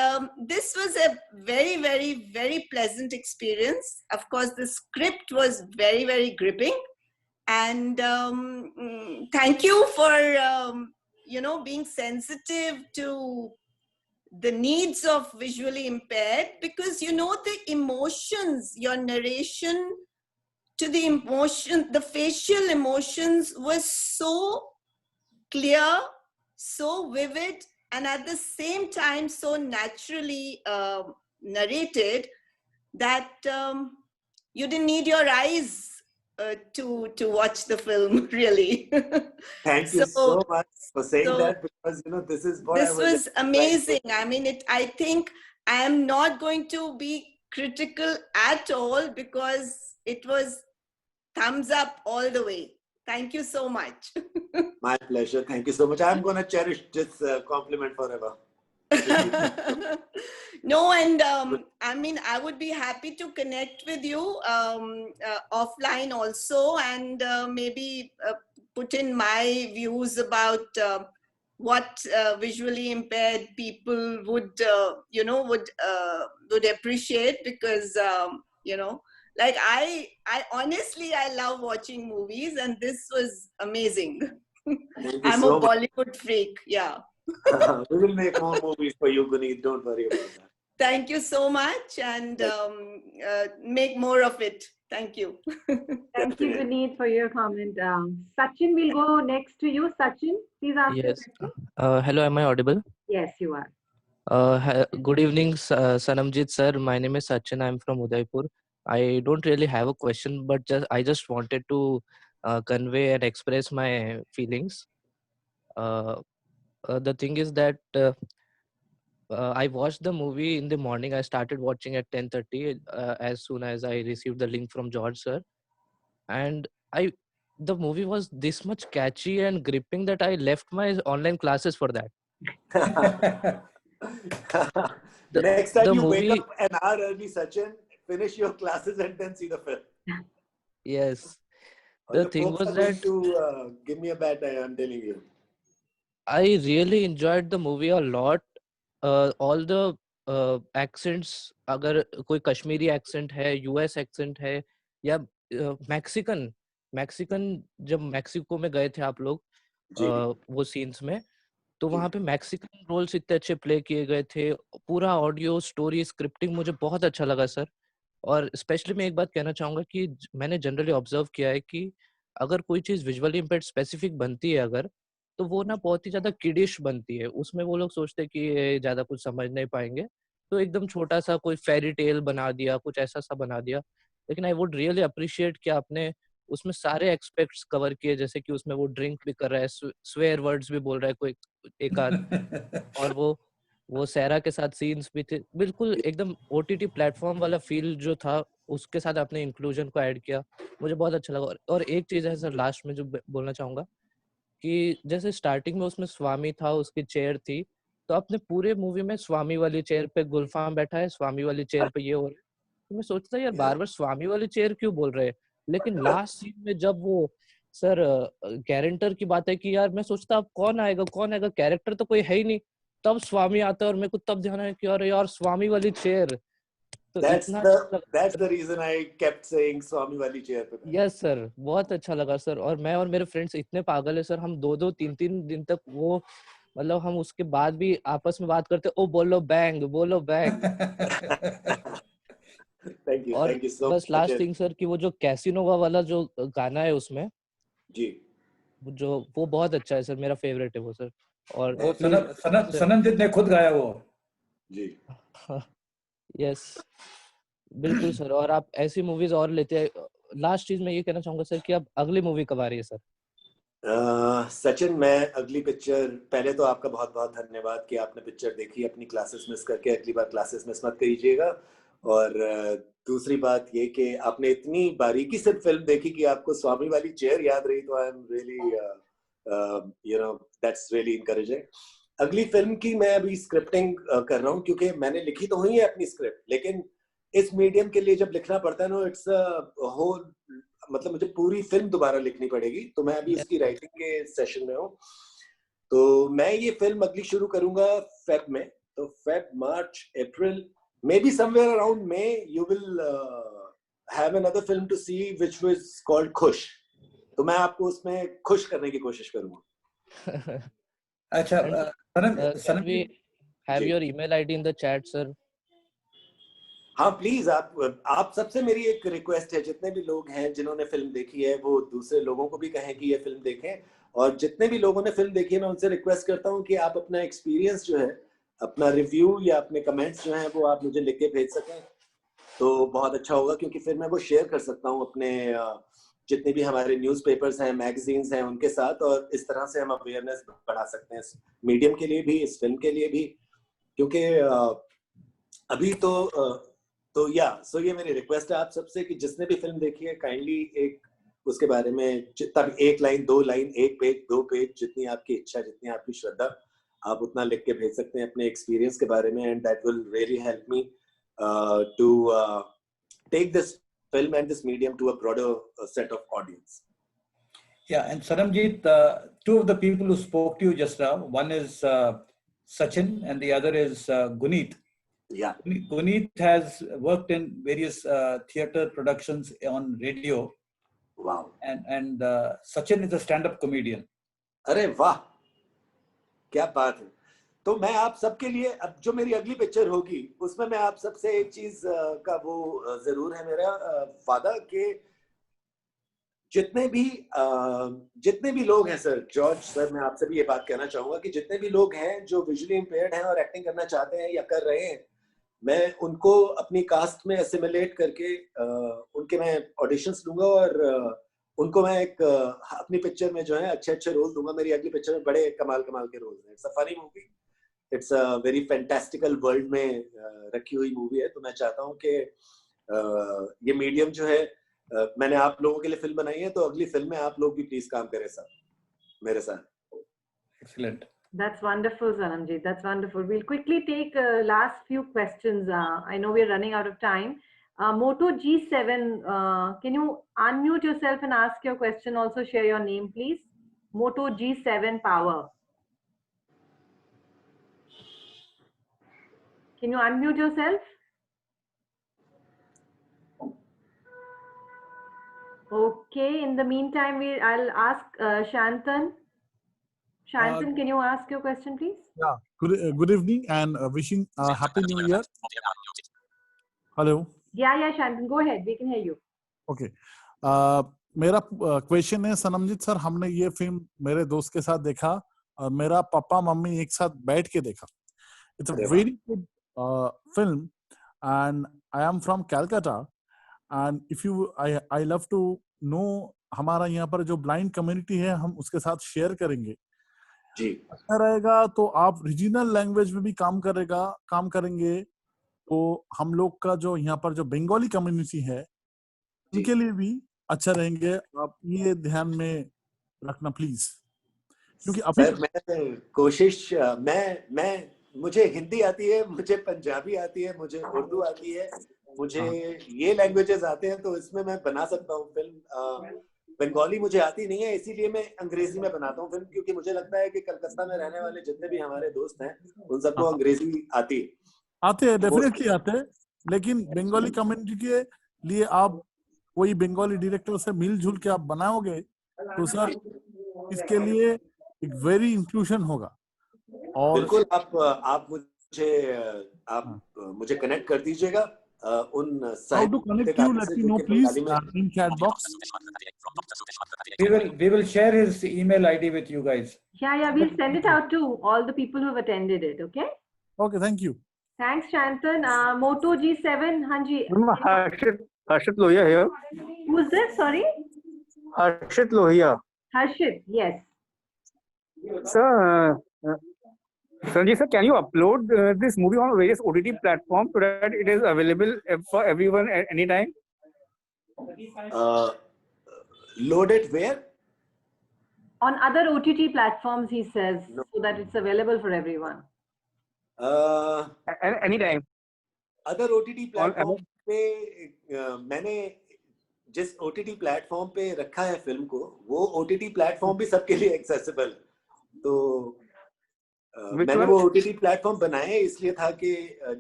this was a very, very, very pleasant experience. Of course, the script was very, very gripping. And thank you for, being sensitive to the needs of visually impaired, because, the emotions, your narration to the emotion, the facial emotions was so clear, so vivid, and at the same time, so naturally narrated that you didn't need your eyes to watch the film, really. Thank you so much for saying that, because this is what this was amazing. I mean, I think I am not going to be critical at all, because it was thumbs up all the way. Thank you so much. My pleasure. Thank you so much. I'm going to cherish this compliment forever. No, and I mean, I would be happy to connect with you offline also, and maybe put in my views about what visually impaired people would appreciate, because like I honestly, I love watching movies, and this was amazing. I'm a Bollywood freak. Yeah. We will make more movies for you, Guneet. Don't worry about that. Thank you so much, and make more of it. Thank you. Thank you, Guneet, for your comment. Sachin, we'll go next to you. Sachin, please ask your Yes. question. Hello, am I audible? Yes, you are. Good evening, Sanamjit sir. My name is Sachin. I'm from Udaipur. I don't really have a question, but I just wanted to convey and express my feelings. The thing is that I watched the movie in the morning. I started watching at 10:30 as soon as I received the link from George sir, and the movie was this much catchy and gripping that I left my online classes for that. Next time the you movie, wake up an hour early, Sachin, finish your classes and then see the film. Yes. The The thing folks was are going that to give me a bad eye, I'm telling you. I really enjoyed the movie a lot. All the accents, अगर कोई Kashmiri accent है, US accent है, या Mexican जब Mexico में गए थे आप लोग वो सीन्स में, तो वहाँ पे मैक्सिकन रोल्स इतने अच्छे प्ले किए गए थे. पूरा ऑडियो, स्टोरी, स्क्रिप्टिंग मुझे बहुत अच्छा लगा सर. और स्पेशली मैं एक बात कहना चाहूँगा कि मैंने जनरली ऑब्जर्व किया है कि अगर कोई चीज़ विजुअली इम्पेयर्ड स्पेसिफिक बनती है अगर, तो वो ना बहुत ही ज़्यादा किडिश बनती है. उसमें वो लोग सोचते हैं कि ये ज़्यादा कुछ समझ नहीं पाएंगे, तो एकदम छोटा-सा कोई फेयरी टेल बना दिया, कुछ ऐसा-सा बना दिया. लेकिन आई वुड रियली अप्रिशिएट कि आपने उसमें सारे एस्पेक्ट्स कवर किए, जैसे कि उसमें वो ड्रिंक भी कर रहा है, स्वेयर वर्ड्स भी बोल रहा है कोई एक आध, और वो सैरा के साथ सीन्स भी थे. बिल्कुल एकदम ओटीटी प्लेटफॉर्म वाला फील जो था, उसके साथ आपने इंक्लूजन को ऐड किया. मुझे बहुत अच्छा लगा. और एक चीज़ है सर लास्ट में जो बोलना चाहूँगा, कि जैसे स्टार्टिंग में उसमें स्वामी था, उसकी चेयर थी, तो आपने पूरे मूवी में स्वामी वाली चेयर पे गुलफाम बैठा है, स्वामी वाली चेयर पे ये हो रहा है. तो मैं सोचता यार बार-बार स्वामी वाली चेयर क्यों बोल रहे हैं? लेकिन लास्ट सीन में जब वो सर गारंटर की बात है कि यार मैं सोचता अब कौन आएगा, कैरेक्टर तो कोई है ही नहीं. तब स्वामी आता है और मेरे को तब ध्यान आया कि अरे यार स्वामी वाली चेयर. तो That's the reason I kept saying स्वामी वाली चेयर पे. यस सर, बहुत अच्छा लगा सर. और मैं और मेरे फ्रेंड्स इतने पागल है सर, हम 2-2 3-3 दिन तक वो, मतलब हम उसके बाद भी आपस में बात करते, ओ बोलो बैंग, बोलो बैंग. Thank you so बस much. लास्ट थिंग सर, कि वो जो कैसिनोवा वाला जो गाना है उसमें जी, जो वो बहुत अच्छा है सर, मेरा फेवरेट है वो सर. और वो सनमजीत ने खुद गाया वो. जी. यस, बिल्कुल सर. और आप ऐसी मूवीज और लेते हैं. लास्ट चीज मैं ये कहना चाहूंगा सर कि अब अगली मूवी कब आ रही है सर? सचिन, मैं अगली पिक्चर, पहले तो आपका बहुत बहुत धन्यवाद कि आपने पिक्चर देखी, अपनी क्लासेस मिस करके अगली बार क्लासेस मिस मत कीजिएगा. और दूसरी बात ये कि आपने इतनी बारीकी से फिल्म देखी कि आपको स्वामी वाली चेयर याद रही, तो I am really that's really encouraging. अगली फिल्म की मैं अभी स्क्रिप्टिंग कर रहा हूँ, क्योंकि मैंने लिखी तो हुई है अपनी स्क्रिप्ट, लेकिन इस मीडियम के लिए जब लिखना पड़ता है ना, इट्स होल, मतलब मुझे पूरी फिल्म दोबारा लिखनी पड़ेगी, तो मैं अभी उसकी राइटिंग के सेशन में हूँ। तो मैं ये फिल्म अगली शुरू करूंगा फेब में, तो Feb, March, April, maybe somewhere around May you will have another film to see which was called खुश। तो मैं आपको उसमें खुश करने की कोशिश करूंगा। अच्छा, Can Sanam we have ji. your email ID in the chat, sir? हाँ प्लीज, आप सबसे मेरी एक रिक्वेस्ट है, जितने भी लोग हैं जिन्होंने फिल्म देखी है वो दूसरे लोगों को भी कहें कि ये फिल्म देखें, और जितने भी लोगों ने फिल्म देखी है मैं उनसे रिक्वेस्ट करता हूँ कि आप अपना एक्सपीरियंस जो है, अपना रिव्यू या अपने कमेंट्स जो हैं वो आप मुझे लिख के भेज सकें तो बहुत अच्छा होगा, क्योंकि फिर मैं वो शेयर कर सकता हूँ अपने जितने भी हमारे न्यूज़पेपर्स हैं, मैगजीन्स हैं, उनके साथ, और इस तरह से हम अवेयरनेस बढ़ा सकते हैं इस मीडियम के लिए भी, इस फिल्म के लिए भी, क्योंकि अभी तो सो ये मेरी रिक्वेस्ट है आप सबसे कि जिसने भी फिल्म देखी है काइंडली एक उसके बारे में जितना भी, 1 लाइन 2 लाइन, 1 पेज 2 पेज, जितनी आपकी इच्छा, जितनी आपकी श्रद्धा, आप उतना लिख के भेज सकते हैं अपने एक्सपीरियंस के बारे में, and that will really help me to take this film and this medium to a broader set of audience. Yeah, and Saramjit, two of the people who spoke to you just now, one is Sachin and the other is Guneet. Yeah. Guneet has worked in various theater productions on radio. Wow. And Sachin is a stand-up comedian. अरे वाह, क्या बात है। तो मैं आप सबके लिए, अब जो मेरी अगली पिक्चर होगी उसमें मैं आप सबसे एक चीज का वो जरूर है मेरा वादा कि जितने भी लोग हैं, सर जॉर्ज सर, मैं आपसे भी ये बात कहना चाहूंगा कि जितने भी लोग हैं जो विजुअली इम्पेयर्ड हैं और एक्टिंग करना चाहते हैं या कर रहे हैं, मैं उनको अपनी कास्ट में एसिमिलेट करके उनके मैं ऑडिशंस लूंगा और उनको मैं एक अपनी पिक्चर में जो है अच्छे रोल दूंगा। मेरी अगली पिक्चर में बड़े कमाल के रोल हैं। It's a funny movie, it's a very fantastical world में रखी हुई मूवी है। तो मैं चाहता हूँ कि ये मीडियम जो है, मैंने आप लोगों के लिए फिल्म बनाई है, तो अगली फिल्म में आप लोग भी प्लीज काम करें साथ मेरे साथ। Excellent. That's wonderful, Sanamjit. That's wonderful. We'll quickly take last few questions. I know we're running out of time. Moto G7, can you unmute yourself and ask your question? Also share your name, please. Moto G7 Power. Can you unmute yourself? Okay. In the meantime, I'll ask Shantan. Shantan, can you ask your question, please? Yeah. Good evening and wishing a happy new year. Hello. Yeah, Shantan, go ahead. We can hear you. Okay. मेरा question है Sanamjeet sir, हमने ये film मेरे दोस्त के साथ देखा और मेरा पापा मम्मी एक साथ बैठ के देखा। It's a very good film and I am from Calcutta and if you I love to know हमारा यहाँ पर जो ब्लाइंड कम्युनिटी है हम उसके साथ शेयर करेंगे जी। अच्छा रहेगा। तो आप रीजनल लैंग्वेज में भी काम करेंगे तो हम लोग का जो यहाँ पर जो बंगाली कम्युनिटी है उनके लिए भी अच्छा रहेंगे। आप ये ध्यान में रखना प्लीज, क्योंकि अभी सर मैं कोशिश मैं मुझे हिंदी आती है, मुझे पंजाबी आती है, मुझे उर्दू आती है, मुझे ये लैंग्वेजेस आते हैं, तो इसमें मैं बना सकता हूँ फिल्म। बंगाली मुझे आती नहीं है, इसीलिए मैं अंग्रेजी में बनाता हूँ फिल्म, क्योंकि मुझे लगता है कि कलकत्ता में रहने वाले जितने भी हमारे दोस्त हैं उन सबको अंग्रेजी आती है। डेफिनेटली आते हैं, लेकिन बंगाली कम्युनिटी के लिए आप कोई बंगाली डायरेक्टर से मिलजुल के आप बनाओगे तो सर इसके लिए एक वेरी इंक्लूजन होगा। और बिल्कुल आप मुझे कनेक्ट कर दीजिएगा उन How to connect you? Let me know, please, in chat box. We will share his email ID with you guys. Yeah, we'll send it out to all the people who have attended it. Okay. Okay, thank you. Thanks, Shantan. Moto G7, Hanji. Harshit Lohia here. Who's this? Sorry. Harshit Lohia. Harshit, yes. Sir, Sanjay sir, can you upload this movie on various OTT platforms so that it is available for everyone at any time? Load it where? On other OTT platforms, he says, No. so that it's available for everyone. Anytime. Other OTT platform पे मैंने जिस OTT platform पे रखा है film को, वो OTT platform भी सबके लिए एक्सेसिबल, तो मैंने वो OTT प्लेटफॉर्म बनाए इसलिए था कि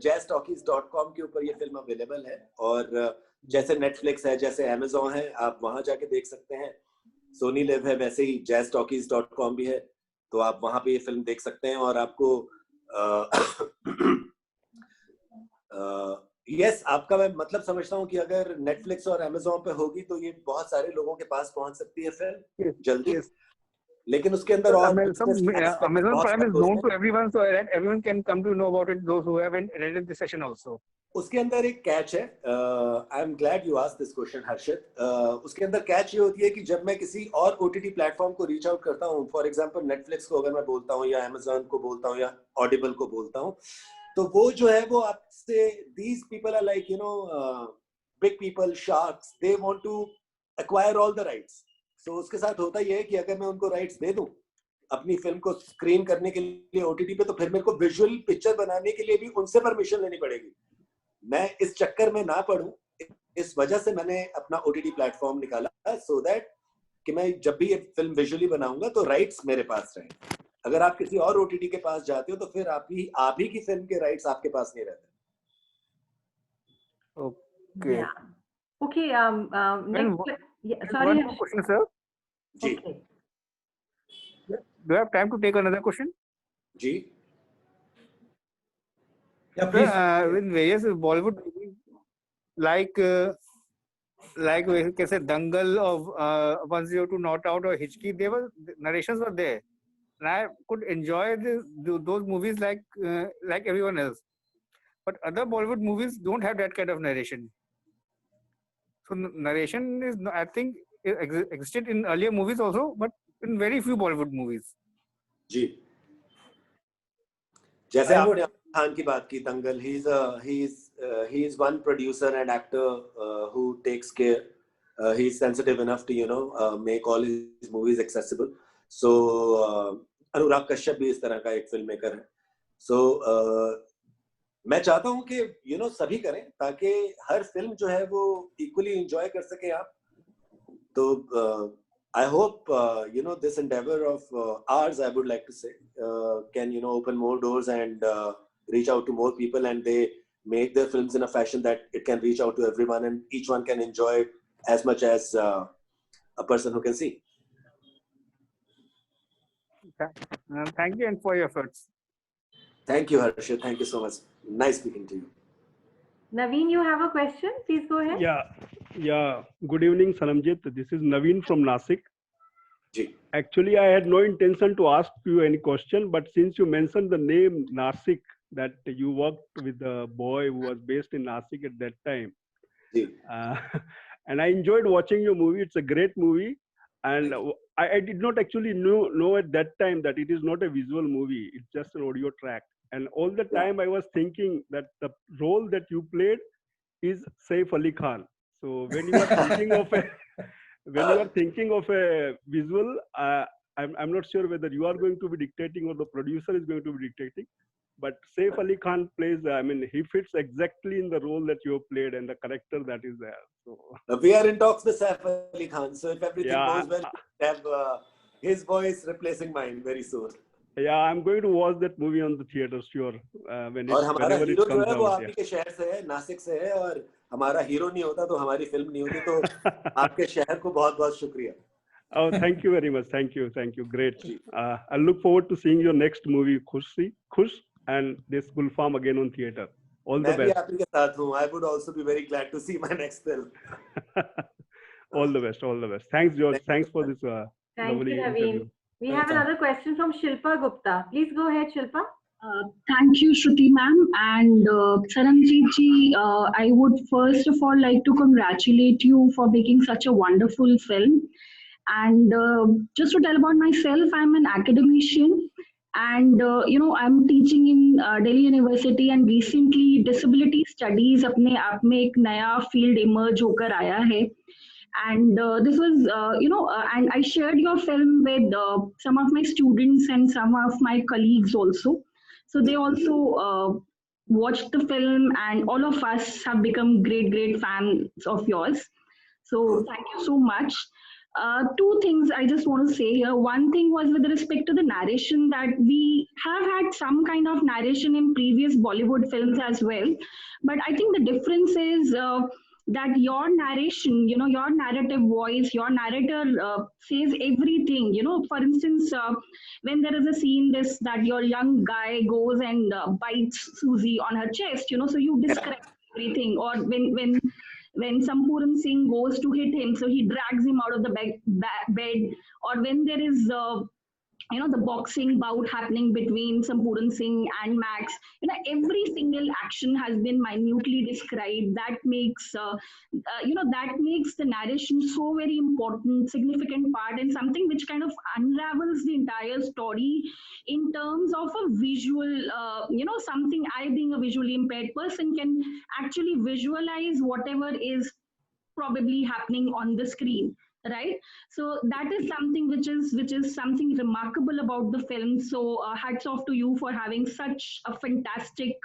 jazztalkies.com के ऊपर ये फिल्म अवेलेबल है, और जैसे Netflix है, जैसे Amazon है, आप वहां जाके देख सकते हैं. Sony Live है, वैसे ही jazztalkies.com भी है, तो आप वहां पे ये फिल्म देख सकते हैं. और आपको यस आपका मैं मतलब समझता हूँ कि अगर Netflix और Amazon पे होगी तो ये बहुत सारे लोगों के पास पहुंच सकती है फिल्म जल्दी, लेकिन उसके अंदर और Amazon Prime is known to everyone, so that everyone can come to know about it, those who haven't read the session also. उसके अंदर एक कैच है. I am glad you asked this question Harshit. उसके अंदर कैच ये होती है कि जब मैं किसी और OTT प्लेटफॉर्म को रीच आउट करता हूँ, फॉर एग्जांपल Netflix को अगर मैं बोलता हूँ या Amazon को बोलता हूँ या Audible को बोलता हूँ, तो वो जो है वो आपसे these people are like big people, sharks, they want to acquire all the rights. So उसके साथ होता ये है कि अगर मैं उनको राइट्स दे दूं अपनी फिल्म को स्क्रीन करने के लिए OTT पे, तो फिर मेरे को विजुअल पिक्चर बनाने के लिए भी उनसे परमिशन लेनी पड़ेगी. मैं इस चक्कर में ना पड़ूं, इस वजह से मैंने अपना OTT प्लेटफॉर्म निकाला, सो दैट कि मैं जब भी ये फिल्म विजुअली बनाऊंगा तो राइट्स मेरे पास रहें. अगर आप किसी और OTT के पास जाते हो तो फिर आप ही की फिल्म के राइट्स आपके पास नहीं रहते. Okay. Yeah. Okay. Next. Yeah, sorry. One more question, sir. Ji. Okay. Do you have time to take another question? Ji. Yeah, please. With various Bollywood movies, like we can say Dangal of 102 Not Out or Hichki, narrations were there, and I could enjoy those movies like everyone else. But other Bollywood movies don't have that kind of narration. So narration is, I think, existed in earlier movies also, but in very few Bollywood movies. जी. जैसे आपने खान की बात की, दंगल, he is one producer and actor who takes care. He is sensitive enough to make all his movies accessible. So Anurag Kashyap भी इस तरह का एक फिल्म मेकर है. So मैं चाहता हूं कि सभी करें ताकि हर फिल्म जो है वो इक्वली एंजॉय कर सके आप. तो I hope this endeavor of ours, I would like to say, can open more doors and reach out to more people, and they make their films in a fashion that it can reach out to everyone and each one can enjoy it as much as a person who can see. Thank you and for your efforts. Thank you, Harshit. Thank you so much. Nice speaking to you. Naveen, you have a question? Please go ahead. Yeah. Good evening, Sanamjit. This is Naveen from Nasik. Ji. Actually, I had no intention to ask you any question, but since you mentioned the name Nasik, that you worked with a boy who was based in Nasik at that time. Ji. And I enjoyed watching your movie. It's a great movie. And I did not actually know at that time that it is not a visual movie. It's just an audio track. And all the time I was thinking that the role that you played is Saif Ali Khan. So when you are thinking of a visual, I'm not sure whether you are going to be dictating or the producer is going to be dictating. But Saif Ali Khan plays, he fits exactly in the role that you have played and the character that is there. So we are in talks with Saif Ali Khan. So if everything goes well, we'll have his voice replacing mine very soon. Yeah, I'm going to watch that movie on the theater, sure. और हमारा hero जो है वो आप ही के शहर से है, नासिक से है, और हमारा हीरो नहीं होता तो हमारी फिल्म नहीं होती. तो आपके शहर को बहुत-बहुत शुक्रिया. Oh, thank you very much. Thank you. Great. I look forward to seeing your next movie, Khush, and this Gulfam again on theater. All the best. मैं भी आप ही के साथ हूँ. I would also be very glad to see my next film. All the best. Thanks, George. Thanks for this lovely interview. We have another question from Shilpa Gupta. Please go ahead, Shilpa. Thank you, Shruti ma'am. And Saramjit ji, I would first of all like to congratulate you for making such a wonderful film. And just to tell about myself, I'm an academician and I'm teaching in Delhi University, and recently disability studies अपने आप में एक नया field emerge होकर आया है. And this was and I shared your film with some of my students and some of my colleagues also, so they also watched the film, and all of us have become great fans of yours. So thank you so much. Two things I just want to say here. One thing was with respect to the narration, that we have had some kind of narration in previous Bollywood films as well, but I think the difference is that your narration, your narrative voice, your narrator says everything. For instance, when there is a scene that your young guy goes and bites Susie on her chest, so you describe everything. Or when Sampuran Singh goes to hit him, so he drags him out of the bed. Or when there is the boxing bout happening between Sampuran Singh and Max, every single action has been minutely described. That makes that makes the narration so very important, significant part, and something which kind of unravels the entire story in terms of a visual, something I, being a visually impaired person, can actually visualize whatever is probably happening on the screen, right? So that is something which is something remarkable about the film. So hats off to you for having such a fantastic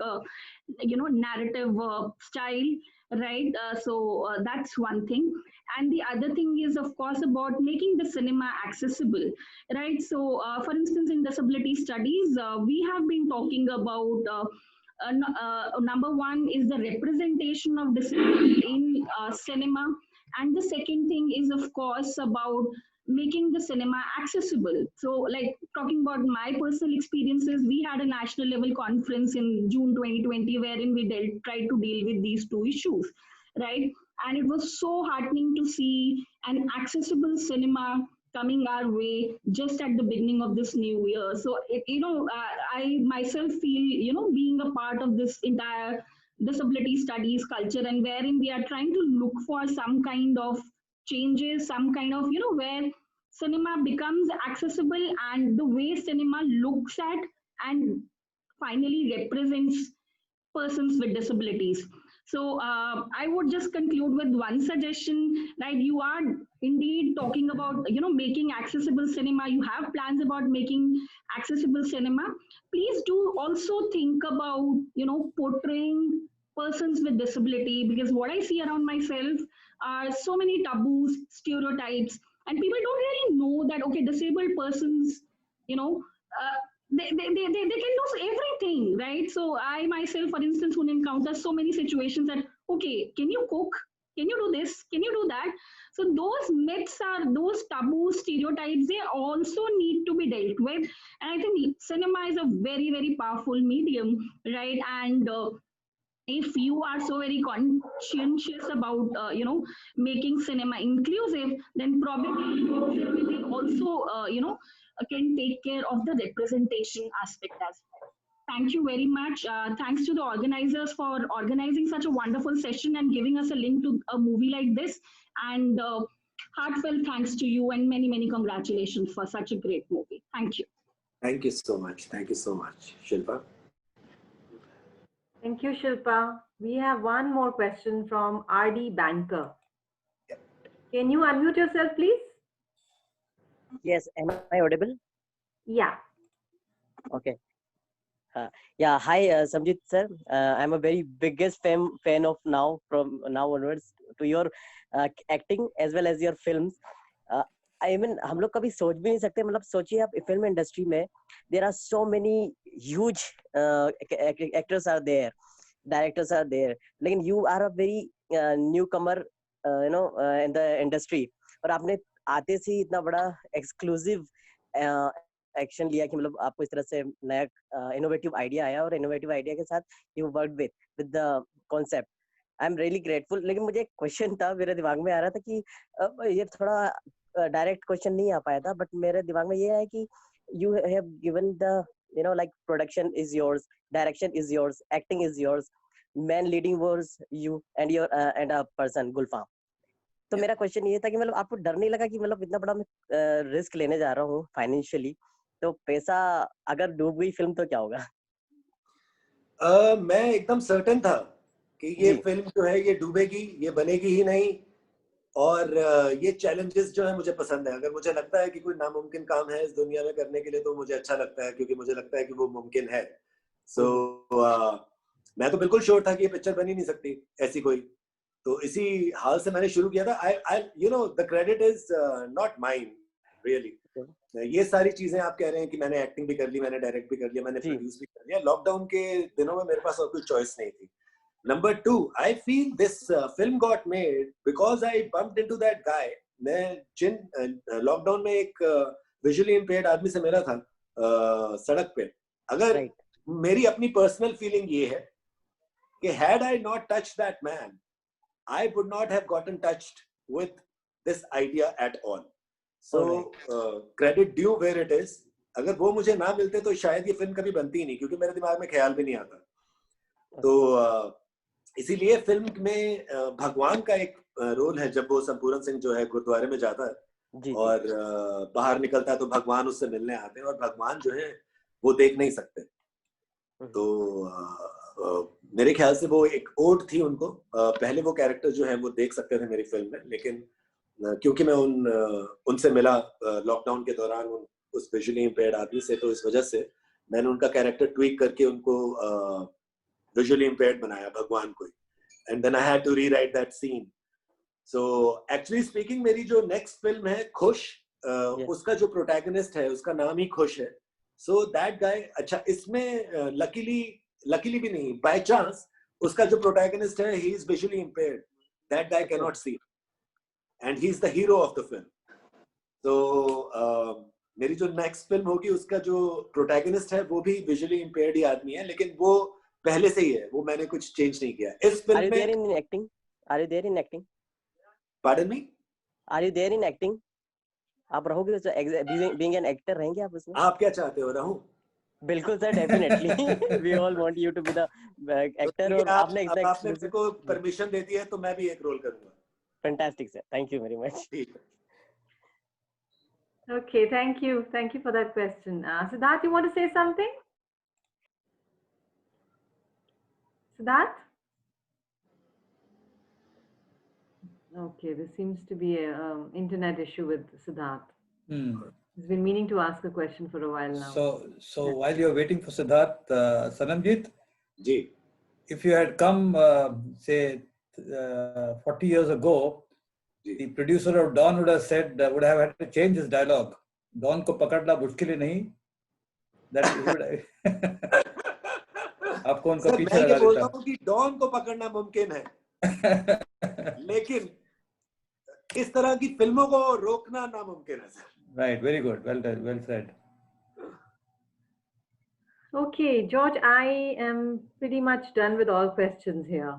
narrative style, right? So that's one thing. And the other thing is, of course, about making the cinema accessible, right? So for instance, in disability studies, we have been talking about number one is the representation of disability in cinema, and the second thing is, of course, about making the cinema accessible. So, like talking about my personal experiences, we had a national level conference in June 2020 wherein we tried to deal with these two issues, right? And it was so heartening to see an accessible cinema coming our way just at the beginning of this new year. So, I myself feel, being a part of this entire disability studies culture, and wherein we are trying to look for some kind of changes, some kind of, where cinema becomes accessible, and the way cinema looks at and finally represents persons with disabilities. So I would just conclude with one suggestion, that you are indeed talking about, making accessible cinema. You have plans about making accessible cinema. Please do also think about, portraying persons with disability, because what I see around myself are so many taboos, stereotypes, and people don't really know that, okay, disabled persons, they can do everything, right? So I myself, for instance, would encounter so many situations that, okay, can you cook? Can you do this? Can you do that? So those myths those taboo stereotypes, they also need to be dealt with. And I think cinema is a very, very powerful medium, right? And if you are so very conscientious about making cinema inclusive, then probably you will also can take care of the representation aspect as well. Thank you very much. Thanks to the organizers for organizing such a wonderful session and giving us a link to a movie like this. And heartfelt thanks to you, and many congratulations for such a great movie. Thank you. Thank you so much. Thank you so much, Shilpa. Thank you, Shilpa. We have one more question from RD Banker. Can you unmute yourself, please? Yes, am I audible? Yeah. Okay. Yeah, hi, Samjit sir. I'm a very biggest fan of now, from now onwards, to your acting as well as your films. I mean, हम लोग कभी सोच भी नहीं सकते, मतलब सोचिए आप फिल्म इंडस्ट्री में there are so many huge actors are there, directors are there, लेकिन you are a very newcomer in the industry, और आपने आते से इतना बड़ा exclusive एक्शन लिया कि मतलब आपको इस तरह से नया इनोवेटिव आइडिया आया, और इनोवेटिव आइडिया के साथ you worked with the concept. I am really grateful. लेकिन मुझे एक क्वेश्चन था, मेरे दिमाग में आ रहा था कि ये थोड़ा डायरेक्ट क्वेश्चन नहीं आ पाया था, बट मेरे दिमाग में ये है कि you have given the like production is yours, direction is yours, acting is yours, man leading was you and your and a person Gulfam. तो मेरा क्वेश्चन ये था कि मतलब आपको डर नहीं लगा कि मतलब इतना बड़ा मैं रिस्क लेने जा रहा हूँ फाइनेंशियली, तो पैसा अगर डूब गई फिल्म तो क्या होगा? मैं एकदम सर्टेन था कि ये जी। फिल्म जो है ये डूबेगी, ये बनेगी ही नहीं। और ये चैलेंजेस जो है मुझे पसंद है। अगर मुझे लगता है कि कोई नामुमकिन काम है इस दुनिया में करने के लिए तो मुझे अच्छा लगता है, क्योंकि मुझे लगता है कि वो मुमकिन है। सो मैं तो बिल्कुल श्योर था कि ये पिक्चर बन ही नहीं सकती ऐसी कोई। तो इसी हाल से मैंने शुरू किया था। I you know the credit is not mine really. ये सारी चीजें आप कह रहे हैं कि मैंने एक्टिंग भी कर ली, मैंने डायरेक्ट भी कर लिया, मैंने प्रोड्यूस भी कर लिया। लॉकडाउन के दिनों में मेरे पास और कोई चॉइस नहीं थी। Number 2, I feel this film got made because I bumped into that guy. मैं जिन लॉकडाउन में एक विजुअली इम्पेयर्ड आदमी से मिला था सड़क पे। अगर मेरी अपनी पर्सनल फीलिंग ये है कि had I not touched that man, I would not have gotten touched with this idea at all. So credit due where it is. अगर वो मुझे ना मिलते तो शायद ये फिल्म कभी बनती ही नहीं, क्योंकि मेरे दिमाग में ख्याल भी नहीं आता। तो इसीलिए फिल्म में भगवान का एक रोल है। जब वो संपूर्ण सिंह जो है गुरुद्वारे में जाता है और बाहर निकलता है तो भगवान उससे मिलने आते हैं, और भगवान जो है वो देख नहीं सकते। तो मेरे ख्याल से वो एक ओड थी उनको। पहले वो कैरेक्टर जो है वो देख सकते थे मेरी फिल्म में, लेकिन क्योंकि मैं उनसे मिला लॉकडाउन के दौरान उस विजुअली इम्पेयर्ड आदमी से, तो इस वजह से मैंने उनका कैरेक्टर ट्वीक करके उनको visually impaired बनाया भगवान को, and then I had to rewrite that scene. So actually speaking, मेरी जो next film है खुश, उसका जो protagonist है उसका नाम ही खुश है। So that guy, अच्छा इसमें luckily भी नहीं, by chance उसका जो protagonist है he is visually impaired. That guy cannot see, and he is the hero of the film. So मेरी जो next film होगी उसका जो protagonist है वो भी visually impaired ही आदमी है, लेकिन वो पहले से ही है, वो मैंने कुछ चेंज नहीं किया इस फिल्म में। Are you there in acting? Are you there in acting? Pardon me? Are you there in acting? आप रहोगे तो being an actor रहेंगे आप उसमें? आप क्या चाहते हो, रहूं? बिल्कुल sir, definitely. We all want you to be the actor. और आपने आपने मेरे को परमिशन दे दी है तो मैं भी एक रोल करूंगा। Fantastic sir, thank you very much. Okay, thank you for that question. Siddharth, you want to say something? Siddharth? Okay, there seems to be an internet issue with Siddharth. He's been meaning to ask a question for a while now. So while you're waiting for Siddharth, Sanamjit, Ji. If you had come, say, 40 years ago, the producer of Dawn would have said, would have had to change his dialogue. Dawn ko pakadna mushkil hi nahi. That he would आपको उनका पीछे लगा देता। मैं बोलता हूँ कि don को पकड़ना मुमकिन है, लेकिन इस तरह की फिल्मों को रोकना नामुमकिन है sir. Right, very good, well said. Okay, George, I am pretty much done with all questions here.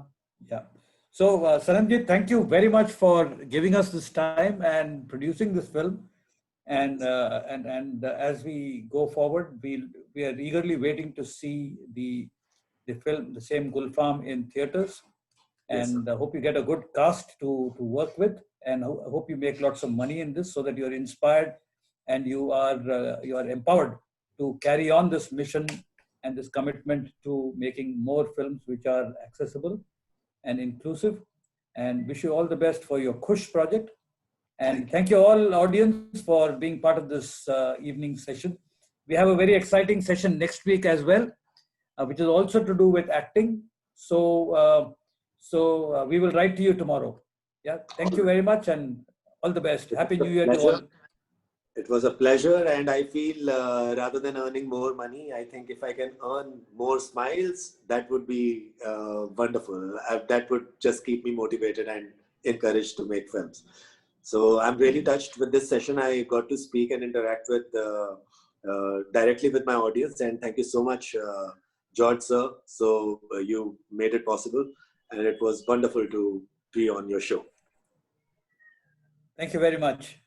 Yeah. So, Sanamjit, thank you very much for giving us this time and producing this film. And as we go forward, we are eagerly waiting to see the film, the same Gulfam, in theaters. And Yes, hope you get a good cast to work with, and hope you make lots of money in this so that you're inspired and you are empowered to carry on this mission and this commitment to making more films which are accessible and inclusive. And wish you all the best for your Khush project. And thank you all audience for being part of this evening session. We have a very exciting session next week as well, which is also to do with acting. So we will write to you tomorrow. Yeah, thank you very much and all the best. Happy New Year to all. It was a pleasure, and I feel rather than earning more money, I think if I can earn more smiles, that would be wonderful. That would just keep me motivated and encouraged to make films. So I'm really touched with this session. I got to speak and interact with directly with my audience, and thank you so much, George sir. So you made it possible, and it was wonderful to be on your show. Thank you very much.